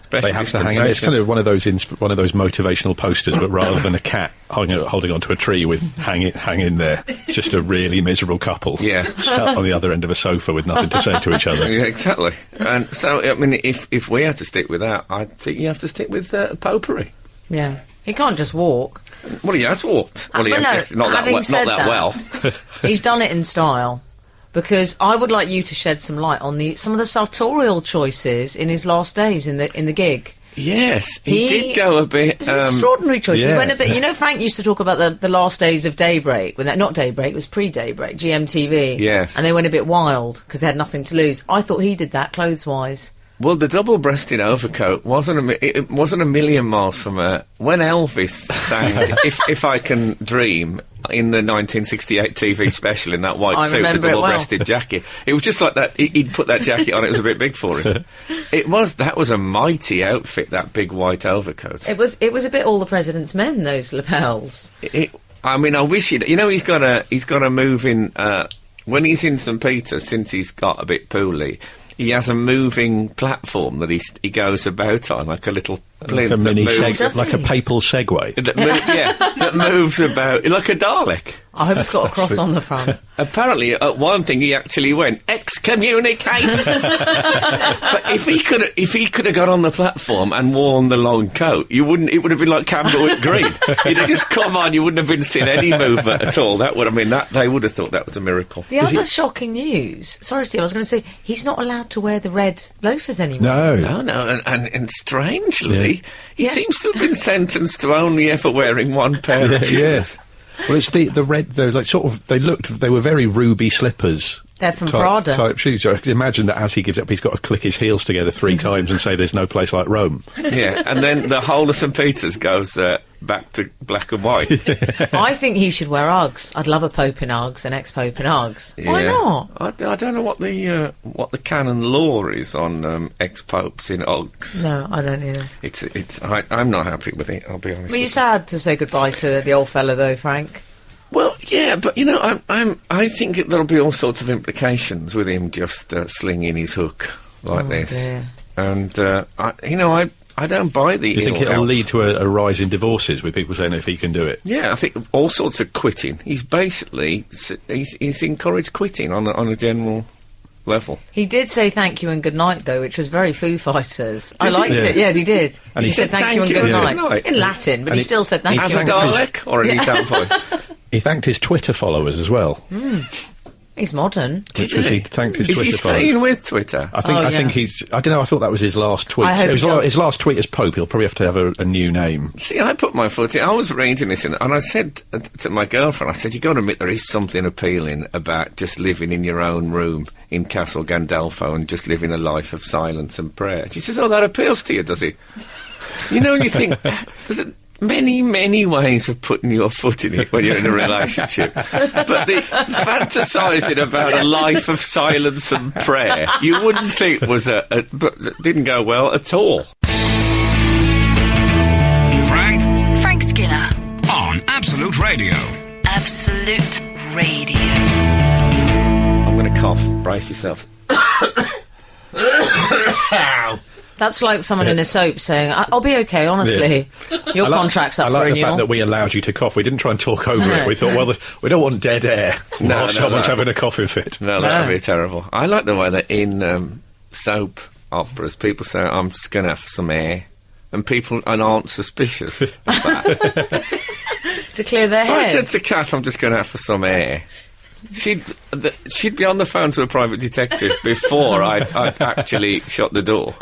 C: They have to hang in. It's kind of one of those motivational posters, but rather than a cat holding onto a tree with hang in there, it's just a really miserable couple.
B: Yeah,
C: sat on the other end of a sofa with nothing to say to each other.
B: Yeah, exactly. And so, I mean, if we had to stick with that, I think you have to stick with popery.
D: Yeah, he can't just walk.
B: Well, he has walked. Well, he has not that well.
D: He's done it in style. Because I would like you to shed some light on some of the sartorial choices in his last days in the gig.
B: Yes, he did go a bit...
D: It was an extraordinary choice. Yeah. He went a bit... Frank used to talk about the last days of Daybreak. Not Daybreak, it was pre-Daybreak, GMTV.
B: Yes.
D: And they went a bit wild because they had nothing to lose. I thought he did that clothes-wise.
B: Well, the double-breasted overcoat wasn't a million miles from when Elvis sang "If I Can Dream" in the 1968 TV special in that white suit, the double-breasted jacket. It was just like that. He'd put that jacket on; it was a bit big for him. That was a mighty outfit. That big white overcoat.
D: It was a bit All the President's Men. Those lapels.
B: I mean, I wish he'd. He's gonna move in when he's in St. Peter. Since he's got a bit poorly. He has a moving platform that he goes about on, like a little plinth,
C: like a mini like a papal Segway.
B: That moves about like a Dalek.
D: I hope it's got a cross on the front.
B: Apparently, at one thing he actually went excommunicate. But if he could have got on the platform and worn the long coat, it would have been like Camberwick Green. He'd have just come on. You wouldn't have been seeing any movement at all. They would have thought that was a miracle.
D: The other shocking news. Sorry, Steve. I was going to say he's not allowed to wear the red loafers anymore.
B: No, and strangely, he seems to have been sentenced to only ever wearing one pair of shoes.
C: Yes. Well, it's the red. They're like they were very ruby slippers.
D: They're from Prada.
C: Type shoes. I can imagine that as he gives up, he's got to click his heels together 3 times and say, "There's no place like Rome."
B: Yeah, and then the whole of St. Peter's goes back to black and white.
D: I think he should wear Uggs. I'd love a Pope in Uggs, an ex-Pope in Uggs. Why not?
B: I don't know what the canon law is on ex-popes in Uggs.
D: No, I don't either.
B: I'm not happy with it, I'll be honest.
D: Were you sad to say goodbye to the old fella, though, Frank?
B: Well, yeah, but, you know, I think there'll be all sorts of implications with him just slinging his hook like this.
D: Dear.
B: And, I don't buy the...
C: You think it'll lead to a rise in divorces with people saying if he can do it?
B: Yeah, I think all sorts of quitting. He's basically... He's encouraged quitting on a general level.
D: He did say thank you and good night, though, which was very Foo Fighters. I liked it. Yeah, he did.
C: And
D: he said thank you and good night. In Latin, but he still said thank you.
B: As a Dalek or in his own voice?
C: He thanked his Twitter followers as well.
D: He's modern.
C: Because he thanked his Twitter followers.
B: Is he staying with Twitter?
C: I think he's... I don't know, I thought that was his last tweet.
D: It
C: was his last tweet as Pope. He'll probably have to have a new name.
B: See, I put my foot in. I was reading this and I said to my girlfriend, I said, you've got to admit there is something appealing about just living in your own room in Castle Gandolfo and just living a life of silence and prayer. She says, oh, that appeals to you, does it? You know, and you think... Many, many ways of putting your foot in it when you're in a relationship. But the fantasising about a life of silence and prayer, you wouldn't think was but it didn't go well at all.
E: Frank
A: Skinner
E: on Absolute Radio.
A: Absolute Radio.
B: I'm going to cough. Brace yourself.
D: That's like someone in a soap saying, I'll be okay, honestly. Your contract's up for renewal.
C: I like the fact that we allowed you to cough. We didn't try and talk over it. We thought, well, we don't want dead air while someone's having a coughing fit.
B: No, that would be terrible. I like the way that in soap operas, people say, I'm just going to have some air. And people aren't suspicious of that.
D: To clear their
B: So I
D: head.
B: said to Kath, I'm just going to have for some air. She'd be on the phone to a private detective before I'd actually shut the door.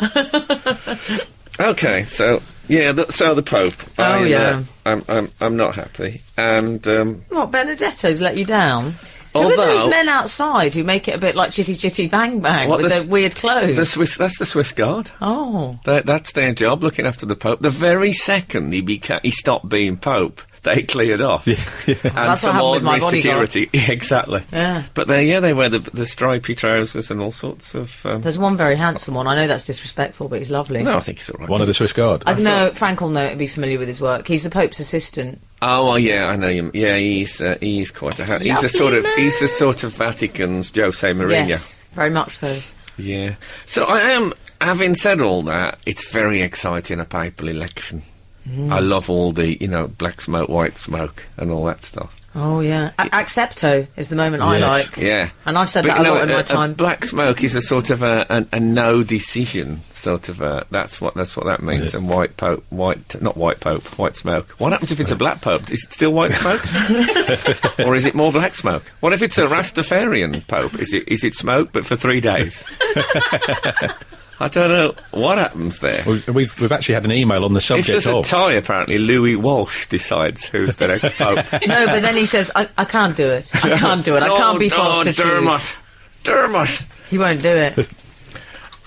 B: Okay, so the Pope. I'm not happy, and
D: What, Benedetto's let you down? Who
B: although
D: are those men outside who make it a bit like Chitty Chitty Bang Bang with their weird clothes?
B: that's the Swiss Guard.
D: Oh,
B: That's their job, looking after the Pope. The very second he stopped being Pope, they cleared off. And
D: that's
B: some
D: what happened with my
B: ordinary
D: bodyguard.
B: security. Exactly.
D: Yeah.
B: But they wear the stripy trousers and all sorts of...
D: There's one very handsome one. I know that's disrespectful, but he's lovely.
B: No, I think he's all right.
C: One of the Swiss Guard.
D: I know, Frank will know, be familiar with his work. He's the Pope's assistant.
B: Oh, well, yeah, I know him. Yeah, he's quite a... He's the sort of Vatican's Jose Mourinho.
D: Yes, very much so.
B: Yeah. So I am... Having said all that, it's very exciting, a papal election. I love all the, black smoke, white smoke and all that stuff.
D: Oh, yeah. Accepto is the moment I like.
B: Yeah.
D: And I've said that a lot in my time.
B: Black smoke is a sort of a no decision, sort of that's what that means.
C: Yeah.
B: And white smoke. What happens if it's a black pope? Is it still white smoke? Or is it more black smoke? What if it's a Rastafarian pope? Is it smoke, but for 3 days? I don't know what happens there.
C: We've actually had an email on the subject
B: If there's a tie, apparently, Louis Walsh decides who's the next pope.
D: No, but then he says, I can't do it. I can't do it. I can't be forced to choose.
B: Dermot.
D: He won't do it.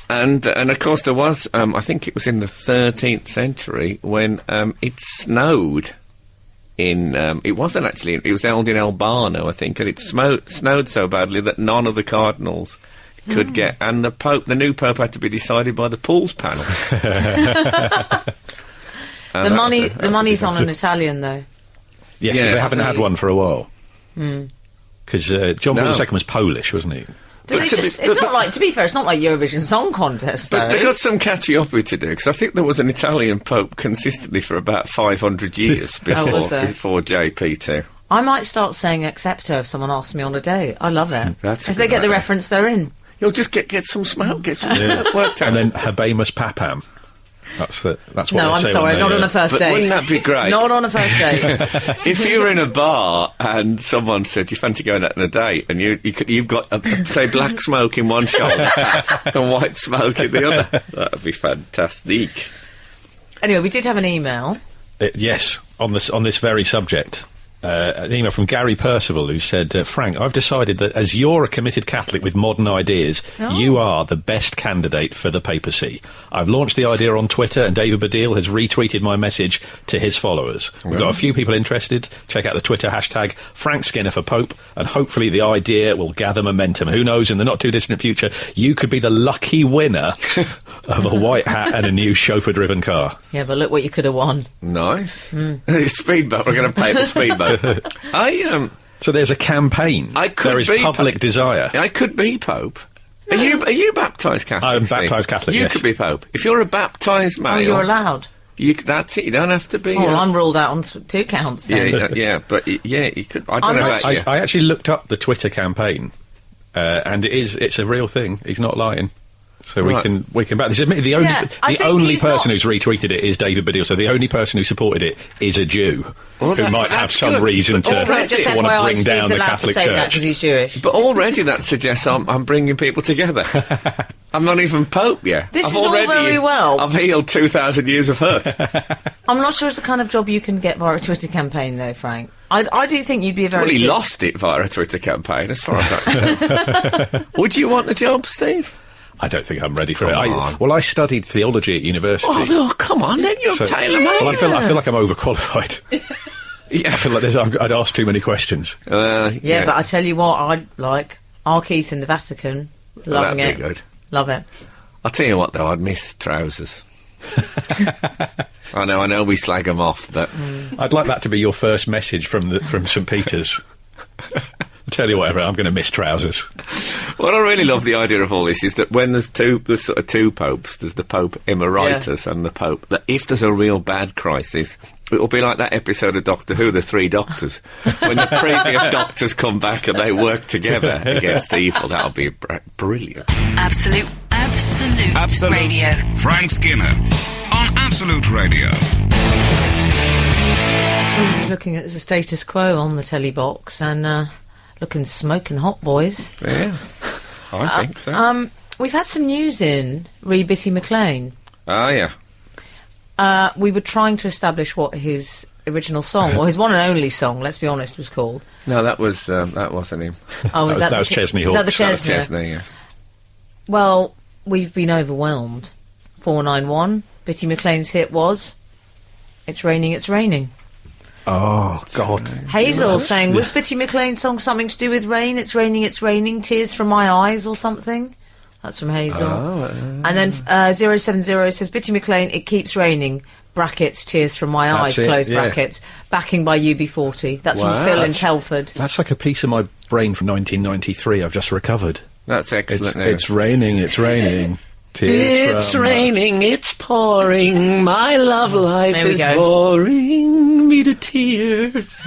B: And of course there was, I think it was in the 13th century, when it snowed in, it wasn't actually, it was held in Albano, I think, and it snowed so badly that none of the cardinals could get, and the new pope had to be decided by the Pools panel.
D: The money's on an Italian, though.
C: Yes,
B: Yes.
C: they haven't had one for a while. Because John Paul II was Polish, wasn't he?
D: It's not like, to be fair, it's not like Eurovision Song Contest, though.
B: But they got some catchy-uppy to do, because I think there was an Italian pope consistently for about 500 years before JP2.
D: I might start saying accepto if someone asks me on a date. I love it.
B: That's a
D: if they
B: good
D: get the
B: idea.
D: reference, they're in.
B: You'll just get some smoke, smoke worked out.
C: And then Habemus Papam. That's what
D: No,
C: I
D: I'm
C: say
D: sorry,
C: when
D: not
C: they,
D: on a first
B: But
D: date.
B: wouldn't that be great?
D: Not on a first date.
B: If you were in a bar and someone said you fancy going out on a date, and you've got say black smoke in one shoulder and white smoke in the other, that would be fantastic.
D: Anyway, we did have an email.
C: Yes, on this very subject. an email from Gary Percival, who said, Frank, I've decided that as you're a committed Catholic with modern ideas, you are the best candidate for the papacy. I've launched the idea on Twitter, and David Baddiel has retweeted my message to his followers. We've got a few people interested. Check out the Twitter hashtag Frank Skinner for Pope, and hopefully the idea will gather momentum. Who knows, in the not-too-distant future, you could be the lucky winner of a white hat and a new chauffeur-driven car.
D: Yeah, but look what you could have won.
B: Nice. Speedboat. We're going to pay the speedboat.
C: So there's a campaign. There is public desire.
B: I could be Pope. Are you baptised Catholic?
C: I'm
B: Steve?
C: baptised Catholic.
B: You could be Pope if you're a baptised male.
D: Oh, you're allowed.
B: That's it. You don't have to be.
D: Oh, well, I'm ruled out on 2 counts then.
B: Yeah, but you could. I don't know about you.
C: I actually looked up the Twitter campaign, and it's a real thing. He's not lying. So we can back this. The only person who's retweeted it is David Baddiel. So the only person who supported it is a Jew who might have some reason to want to bring down the Catholic Church.
D: Because he's Jewish.
B: But already that suggests I'm bringing people together. I'm not even Pope yet.
D: This is all very well.
B: I've healed 2,000 years of hurt.
D: I'm not sure it's the kind of job you can get via a Twitter campaign, though, Frank. I do think you'd be a very...
B: Well, he lost it via a Twitter campaign, as far as I can tell. Would you want the job, Steve?
C: I don't think I'm ready for it. I studied theology at university.
B: Oh, come on, then you're tailor-made.
C: Well, I feel like I'm overqualified. I feel like I'd asked too many questions.
D: Yeah, but I tell you what, I'd like our keys in the Vatican. Loving it.
B: Good.
D: Love it.
B: I'll tell you what, though, I'd miss trousers. I know we slag them off, but...
C: I'd like that to be your first message from St. Peter's. I'll tell you whatever, I'm going to miss trousers.
B: What I really love the idea of all this is that when there's sort of 2 popes, there's the Pope Emeritus and the Pope, that if there's a real bad crisis, it'll be like that episode of Doctor Who, The Three Doctors, when the previous doctors come back and they work together against evil. That'll be brilliant.
A: Absolute Radio.
E: Frank Skinner on Absolute Radio.
D: I'm just looking at the status quo on the telly box and looking smoking hot, boys.
B: Yeah, I think so.
D: We've had some news in re Bitty McLean.
B: Oh, yeah.
D: We were trying to establish what his original song, or his one and only song, let's be honest, was called.
B: No, that wasn't him.
D: Oh,
C: that was Chesney Hawkes.
D: Is that the Chesney?
B: That was Chesney, yeah.
D: Well, we've been overwhelmed. 491, Bitty McLean's hit was It's Raining, It's Raining.
C: Oh, God.
D: Hazel saying, was Bitty McLean's song something to do with rain? It's raining, tears from my eyes or something? That's from Hazel. And then 070 says, Bitty McLean, it keeps raining, brackets, tears from my eyes, close brackets, backing by UB40. That's from Phil in Telford.
C: That's like a piece of my brain from 1993 I've just recovered.
B: That's excellent.
C: It's raining, it's raining.
B: It's raining, it's pouring, my love life is boring me to tears.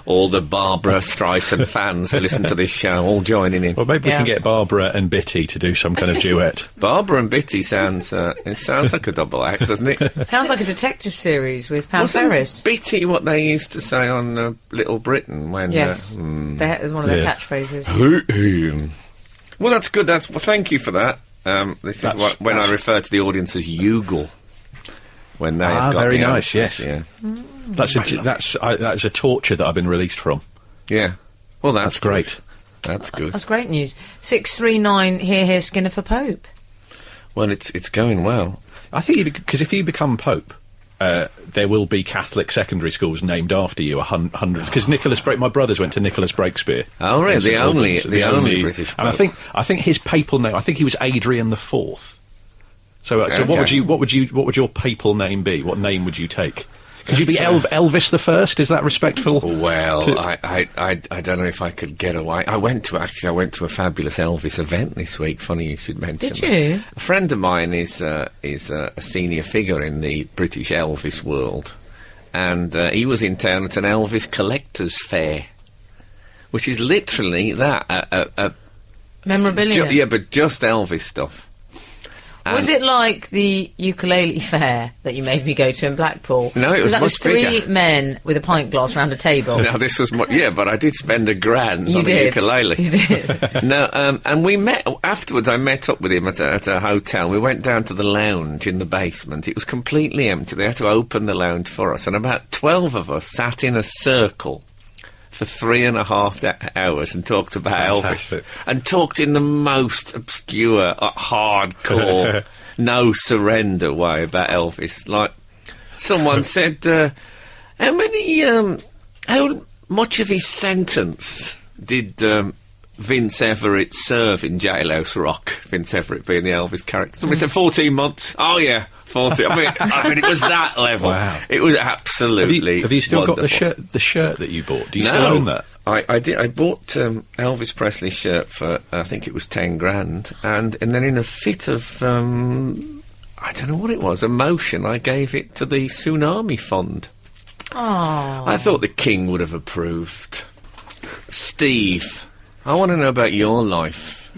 B: All the Barbara Streisand fans who listen to this show all joining in.
C: Well, maybe we can get Barbara and Bitty to do some kind of duet.
B: Barbara and Bitty sounds like a double act, doesn't it?
D: Sounds like a detective series with Pam Ferris.
B: Bitty what they used to say on Little Britain when...
D: Yes, it was one of their catchphrases.
B: Well, that's good. Thank you for that. This is when I refer to the audience as Yugle. When they have got
C: very
B: the
C: nice,
B: answers,
C: yes.
B: Yeah.
C: That's a torture that I've been released from.
B: Yeah. Well, that's
C: great.
B: Good. That's good.
D: That's great news. 639, here, Skinner for Pope.
B: Well, it's going well.
C: I think because if you become Pope, there will be Catholic secondary schools named after you, 100. Because my brothers went to Nicholas Breakspeare.
B: Oh, really? The only British Pope.
C: And I think his papal name. I think he was Adrian IV. So okay. What would your papal name be? What name would you take? Could you be Elvis the First? Is that respectful?
B: Well, I don't know if I could get away. I went to a fabulous Elvis event this week. Funny you should mention.
D: Did you?
B: A friend of mine is a senior figure in the British Elvis world, and he was in town at an Elvis collectors fair, which is literally that
D: memorabilia.
B: But just Elvis stuff.
D: Was it like the ukulele fair that you made me go to in Blackpool?
B: No, it was much
D: three
B: bigger.
D: Men with a pint glass round a table.
B: No, this was but I did spend $1,000 on a ukulele.
D: You did.
B: No, and we met afterwards. I met up with him at a hotel. We went down to the lounge in the basement. It was completely empty. They had to open the lounge for us, and about 12 of us sat in a circle for 3.5 hours and talked about
C: Fantastic.
B: Elvis. And talked in the most obscure, hardcore, no surrender way about Elvis. Like, someone said, how much of his sentence did Vince Everett serve in Jailhouse Rock? Vince Everett being the Elvis character. Somebody said 14 months. Oh, yeah. 40. I mean, it was that level.
C: Wow.
B: It was absolutely
C: Have you still
B: wonderful.
C: got the shirt that you bought? Do you still own that?
B: I did. I bought Elvis Presley's shirt for, I think it was 10 grand. And then in a fit of, I don't know what it was, emotion, I gave it to the Tsunami Fund.
D: Oh.
B: I thought the King would have approved. Steve, I want to know about your life.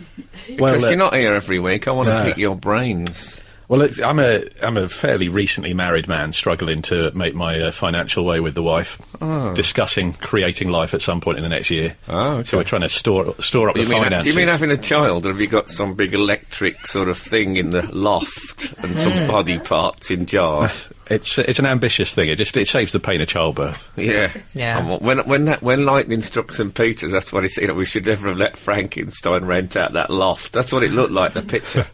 B: Because you're not here every week. I want to pick your brains.
C: Well, look, I'm a fairly recently married man struggling to make my financial way with the wife, discussing creating life at some point in the next year.
B: Oh, okay.
C: So we're trying to store up the finances.
B: Do you mean having a child, or have you got some big electric sort of thing in the loft and some body parts in jars?
C: It's an ambitious thing. It saves the pain of childbirth.
B: Yeah.
D: Yeah.
B: When lightning struck St. Peter's, that's what he said. We should never have let Frankenstein rent out that loft. That's what it looked like, the picture.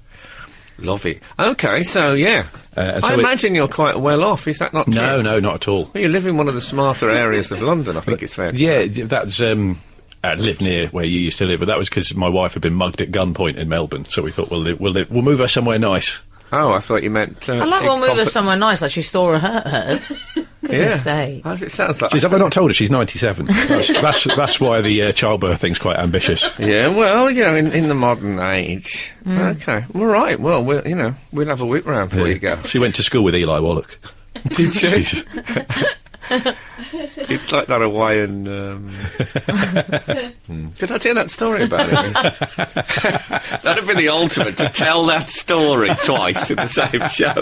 B: Love it. Okay, so yeah. I imagine you're quite well off, is that not true?
C: No, not at all.
B: Well, you live in one of the smarter areas of London, I think it's fair to say.
C: Yeah, that's... I live near where you used to live, but that was because my wife had been mugged at gunpoint in Melbourne, so we thought we'll move her somewhere nice.
B: Oh, I thought you meant...
D: I like we'll move her somewhere nice, like she saw her herd. Goodness sake.
B: It sounds like...
C: Have I not told her she's 97? That's why the childbirth thing's quite ambitious.
B: Yeah, well, in the modern age. Okay, all right. Well, we'll have a whip round before you go.
C: She went to school with Eli Wallach.
B: Did she? It's like that Hawaiian... Did I tell that story about it? That'd have been the ultimate, to tell that story twice in the same show.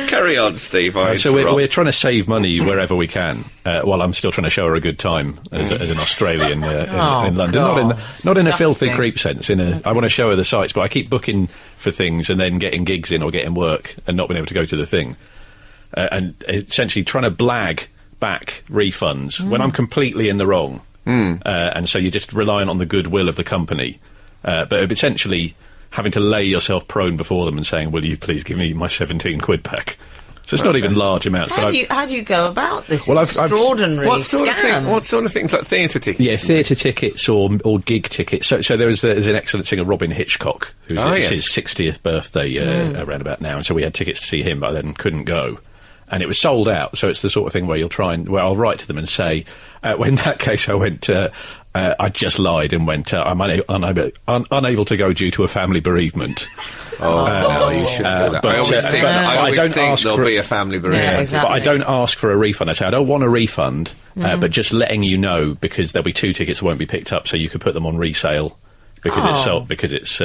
B: Carry on, Steve.
C: So we're trying to save money wherever we can, while I'm still trying to show her a good time as an Australian in London.
D: God,
C: not in a filthy creep sense. I want to show her the sights, but I keep booking for things and then getting gigs in or getting work and not being able to go to the thing. And essentially trying to blag back refunds when I'm completely in the wrong. And so you're just relying on the goodwill of the company. But essentially having to lay yourself prone before them and saying, will you please give me my 17 quid back? So it's not even large amounts.
D: How do you go about this extraordinary scam?
B: What sort of things, like theatre tickets?
C: Yeah, theatre tickets or gig tickets. So there's an excellent singer, Robin Hitchcock, who's his 60th birthday around about now, and so we had tickets to see him, but I then couldn't go. And it was sold out, so it's the sort of thing where where I'll write to them and say, well, in that case I went, I just lied and went, I'm unable to go due to a family bereavement.
B: No, you should do that.
C: But,
B: I always think there'll be a family bereavement.
D: Yeah, exactly.
C: But I don't ask for a refund. I say, I don't want a refund, but just letting you know, because there'll be 2 tickets that won't be picked up, so you could put them on resale, because it's sold, because it's...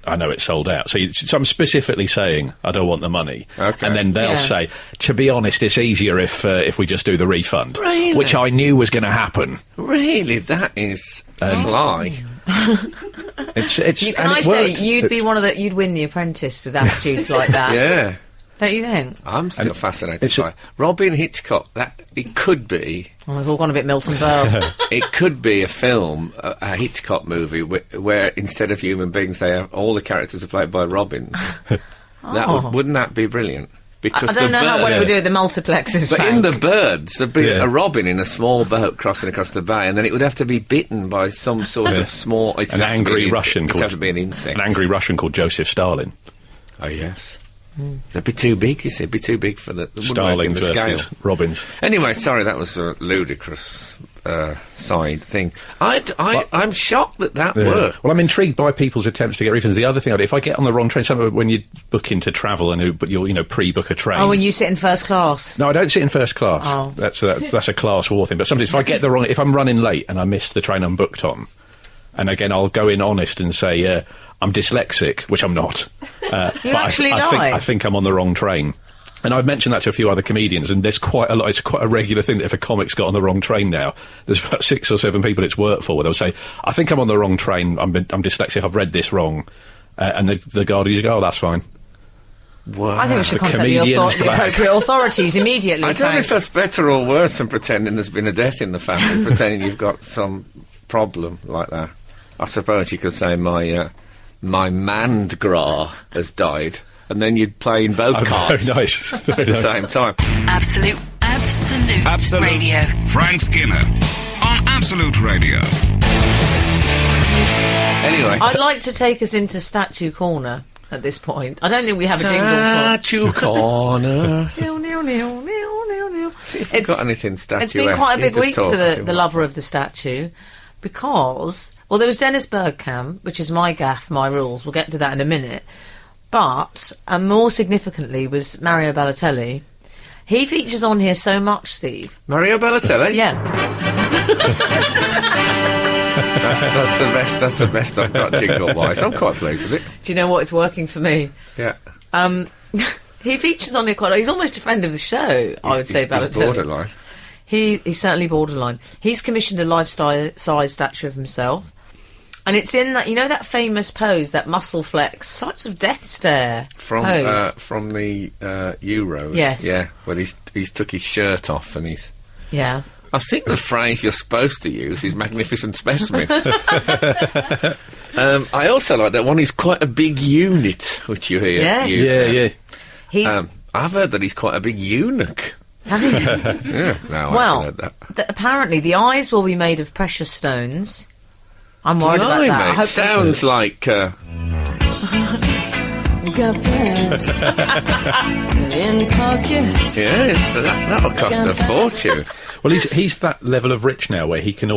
C: I know it's sold out. So I'm specifically saying I don't want the money. Okay. And then they'll say, to be honest, it's easier if we just do the refund.
B: Really?
C: Which I knew was going to happen.
B: Really? That is sly.
D: You'd be one of you'd win The Apprentice with attitudes like that.
B: Yeah.
D: Don't you think?
B: I'm still fascinated by Robin Hitchcock. It could be...
D: It's all gone a bit Milton Berle.
B: It could be a film, a Hitchcock movie, where instead of human beings, all the characters are played by Robin. Wouldn't that be brilliant? Because
D: I don't know how well it would do with the multiplexes.
B: But in The Birds, there'd be a robin in a small boat crossing across the bay, and then it would have to be bitten by some sort of small...
C: An angry Russian
B: called... It'd have to be an insect.
C: An angry Russian called Joseph Stalin.
B: Oh, yes. They'd be too big, you see. It'd be too big for the
C: Starlings versus Robins.
B: Anyway, sorry, that was a ludicrous side thing. I'm shocked that worked.
C: Well, I'm intrigued by people's attempts to get refunds. The other thing, if I get on the wrong train, when you book into travel and you'll pre-book a train.
D: Oh, when you sit in first class.
C: No, I don't sit in first class.
D: Oh.
C: That's a class war thing. But sometimes if I get if I'm running late and I miss the train I'm booked on, and again I'll go in honest and say I'm dyslexic, which I'm not. I think I'm on the wrong train. And I've mentioned that to a few other comedians, and there's quite a lot. It's quite a regular thing that if a comic's got on the wrong train now, there's about 6 or 7 people it's worked for where they'll say, I think I'm on the wrong train, I'm dyslexic, I've read this wrong. And the guard usually go, oh, that's fine.
B: Wow.
D: I think we should
C: The
D: contact
C: comedian's
D: the
C: black.
D: appropriate authorities immediately.
B: I don't know
D: Frank.
B: if that's better or worse than pretending there's been a death in the family, pretending you've got some problem like that. I suppose you could say my mandgra has died, and then you'd play in both cards
C: Very nice. Very
B: at the
C: nice.
B: same time.
A: Absolute Radio.
E: Frank Skinner on Absolute Radio.
B: Anyway.
D: I'd like to take us into Statue Corner at this point. I don't think we have a jingle for...
B: Statue Corner. See if you've
D: It's-
B: got anything statuesque.
D: It's been quite a big
B: You just
D: week
B: talk
D: for
B: and see
D: the
B: what-
D: lover of the statue, because, well, there was Dennis Bergkamp, which is my gaff, my rules. We'll get to that in a minute. But, and more significantly, was Mario Balotelli. He features on here so much, Steve.
B: Mario Balotelli?
D: Yeah.
B: That's the best I've got jingle-wise. I'm quite pleased with it.
D: Do you know what? It's working for me.
B: Yeah.
D: He features on here quite a lot. He's almost a friend of the show, I would say,
B: He's
D: Balotelli.
B: borderline.
D: He's certainly borderline. He's commissioned a life-size statue of himself. And it's in that, you know, that famous pose, that muscle flex, sort of death stare
B: From the Euros.
D: Yes.
B: Yeah, when he's took his shirt off and he's...
D: Yeah.
B: I think the phrase you're supposed to use is magnificent specimen. I also like that one. He's quite a big unit, which you hear.
D: Yes.
B: used now.
C: Yeah.
D: He's...
B: I've heard that he's quite a big eunuch.
D: have you?
B: Yeah, no,
D: Well,
B: I've heard that.
D: Apparently the eyes will be made of precious stones. I'm worried about that. I
B: Blimey,
D: hope
B: sounds like...
F: Got pants in pocket.
B: yeah, that'll cost a fortune.
C: Well, he's that level of rich now where he can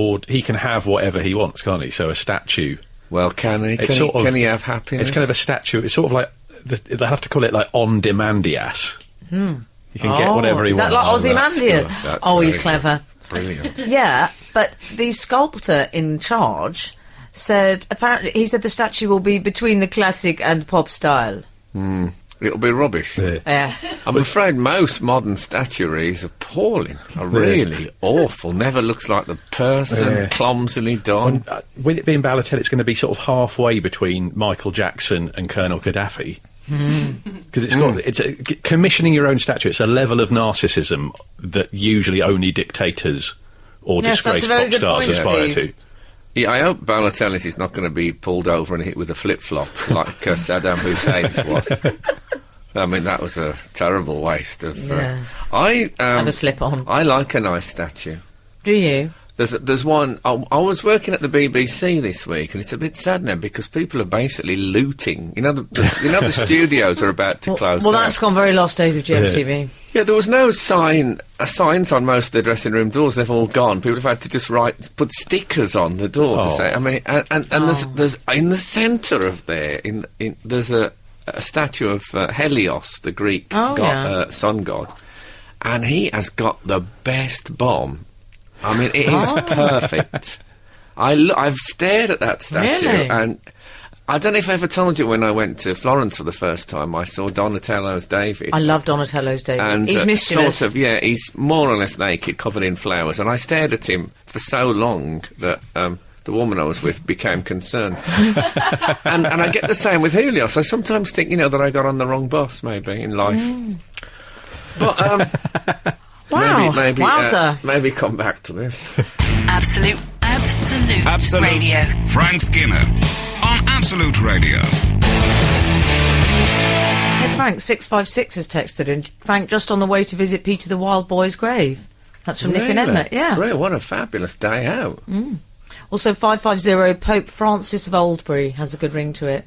C: have whatever he wants, can't he? So a statue.
B: Well, can he?
C: It's
B: Can he have happiness?
C: It's kind of a statue. It's sort of like they have to call it like on-demandias. You can get whatever he
D: is that
C: wants.
D: like Ozymandias?
B: good. That's
D: Oh, he's
B: very
D: clever.
B: Brilliant.
D: Yeah, but the sculptor in charge said, apparently, he said the statue will be between the classic and pop style.
B: It'll be rubbish.
C: Yeah.
D: Yeah.
B: I'm afraid most modern statuary is appalling. Really awful. Never looks like the person.
C: Yeah.
B: Clumsily done.
C: With it being Balotelli, it's going to be sort of halfway between Michael Jackson and Colonel Gaddafi. Because commissioning your own statue. It's a level of narcissism that usually only dictators or
D: Yes, that's a
C: disgraced
D: very
C: pop
D: good
C: stars
D: point,
C: aspire
D: Steve.
C: to.
B: Yeah, I hope Balotelli's is not going to be pulled over and hit with a flip-flop like Saddam Hussein's was. I mean, that was a terrible waste of...
D: Yeah.
B: I
D: Have a slip on.
B: I like a nice statue.
D: Do you?
B: There's one... I was working at the BBC this week, and it's a bit sad now because people are basically looting. You know, the studios are about to close
D: Well,
B: down.
D: that's gone very last days of GMTV.
B: Yeah, there was no signs on most of the dressing room doors. They've all gone. People have had to just put stickers on the door to say. I mean, and there's in the centre of there, there's a statue of Helios, the Greek sun god, and he has got the best bomb. I mean, it is perfect. I've stared at that statue,
D: Really?
B: and I don't know if I ever told you when I went to Florence for the first time, I saw Donatello's David.
D: I love Donatello's David.
B: And
D: He's mischievous.
B: sort of, he's more or less naked, covered in flowers. And I stared at him for so long that the woman I was with became concerned. and I get the same with Helios. I sometimes think, that I got on the wrong bus, maybe, in life. But,
D: Wow.
B: maybe, maybe come back to this.
A: Absolute Radio.
E: Frank Skinner on Absolute Radio.
D: Hey, Frank, 656 has texted in. Frank, just on the way to visit Peter the Wild Boy's grave. That's from Nick and Emma. Yeah.
B: Really, what a fabulous day out.
D: Also, 550, Pope Francis of Oldbury has a good ring to it.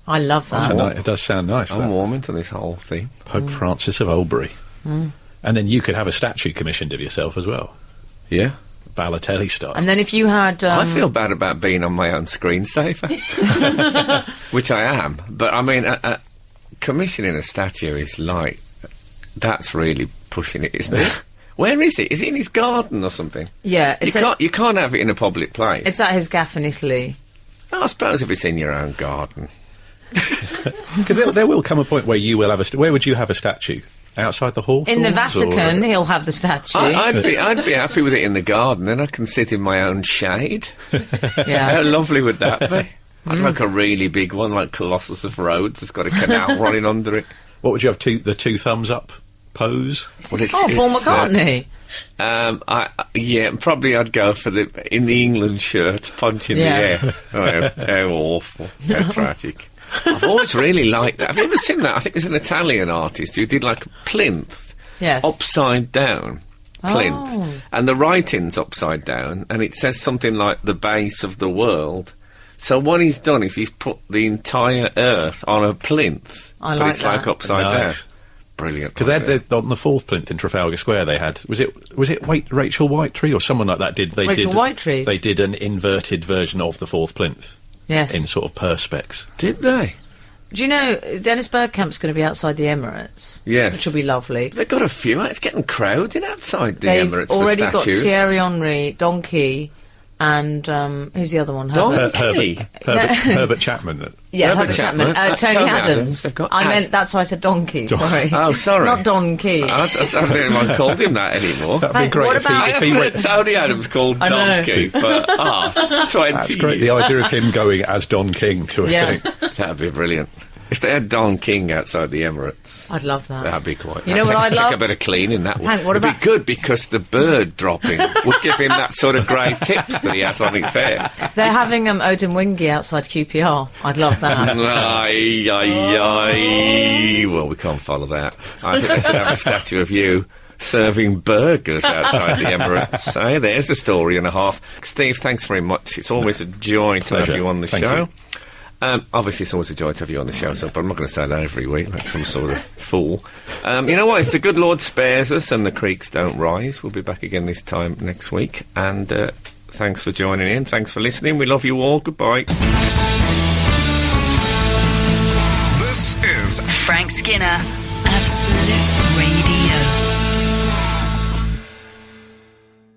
D: I love that.
C: It does sound nice.
B: I'm
C: that.
B: warm into this whole thing.
C: Pope Francis of Oldbury. And then you could have a statue commissioned of yourself as well.
B: Yeah.
C: Balotelli style.
D: And then if you had...
B: I feel bad about being on my own screensaver, which I am. But, I mean, commissioning a statue is like... That's really pushing it, isn't it? Where is it? Is it in his garden or something?
D: Yeah.
B: You can't have it in a public place.
D: It's at his gaff in Italy.
B: I suppose if it's in your own garden.
C: Because there will come a point where you will have a... Where would you have a statue? Outside the hall?
D: In the Vatican, he'll have the statue.
B: I'd be happy with it in the garden, then I can sit in my own shade.
D: Yeah.
B: How lovely would that be? I'd like a really big one, like Colossus of Rhodes. It's got a canal running under it.
C: What would you have? The two thumbs up pose?
B: Well,
D: Paul McCartney.
B: Probably I'd go for in the England shirt, punch in the air. Oh, how awful, how tragic. I've always really liked that. Have you ever seen that? I think there's an Italian artist who did like a plinth, upside down plinth, and the writing's upside down, and it says something like the base of the world. So what he's done is he's put the entire Earth on a plinth, but it's like upside down. Brilliant.
C: Because they had on the fourth plinth in Trafalgar Square. They had was it Rachel Whitetree or someone like that?
D: Rachel Whitetree.
C: They did an inverted version of the fourth plinth.
D: Yes.
C: In sort of perspex.
B: Did they?
D: Do you know Dennis Bergkamp's going to be outside the Emirates?
B: Yes.
D: Which will be lovely.
B: They've got a few. It's getting crowded outside the
D: They've
B: Emirates
D: already
B: for statues.
D: got Thierry Henry, Don Key, and who's the other one?
C: Herbert Chapman.
D: Yeah, Herbert Chapman. Tony Adams. That's why I said Donkey. Sorry.
B: Oh, sorry.
D: Not Don Key.
B: I don't think anyone called him that anymore.
C: That'd be great if he went.
B: Tony Adams called Donkey for 20
C: That's great. The idea of him going as Don King to a thing.
B: That'd be brilliant. If they had Don King outside the Emirates,
D: I'd love that.
B: That'd be quite.
D: You know what I'd love?
B: Take a bit of cleaning. That would.
D: Hank, what
B: It'd
D: about
B: be good because the bird dropping would give him that sort of grey tips that he has on his hair.
D: They're having Odin Wingy outside QPR. I'd love that.
B: Well, we can't follow that. I think they should have a statue of you serving burgers outside the Emirates. Hey, there's a story and a half. Steve, thanks very much. It's always a joy to have you on the show. Obviously, it's always a joy to have you on the show, but I'm not going to say that every week like some sort of fool. You know what? If the good Lord spares us and the creeks don't rise, we'll be back again this time next week. And thanks for joining in. Thanks for listening. We love you all. Goodbye.
E: This is
A: Frank Skinner, Absolute Radio.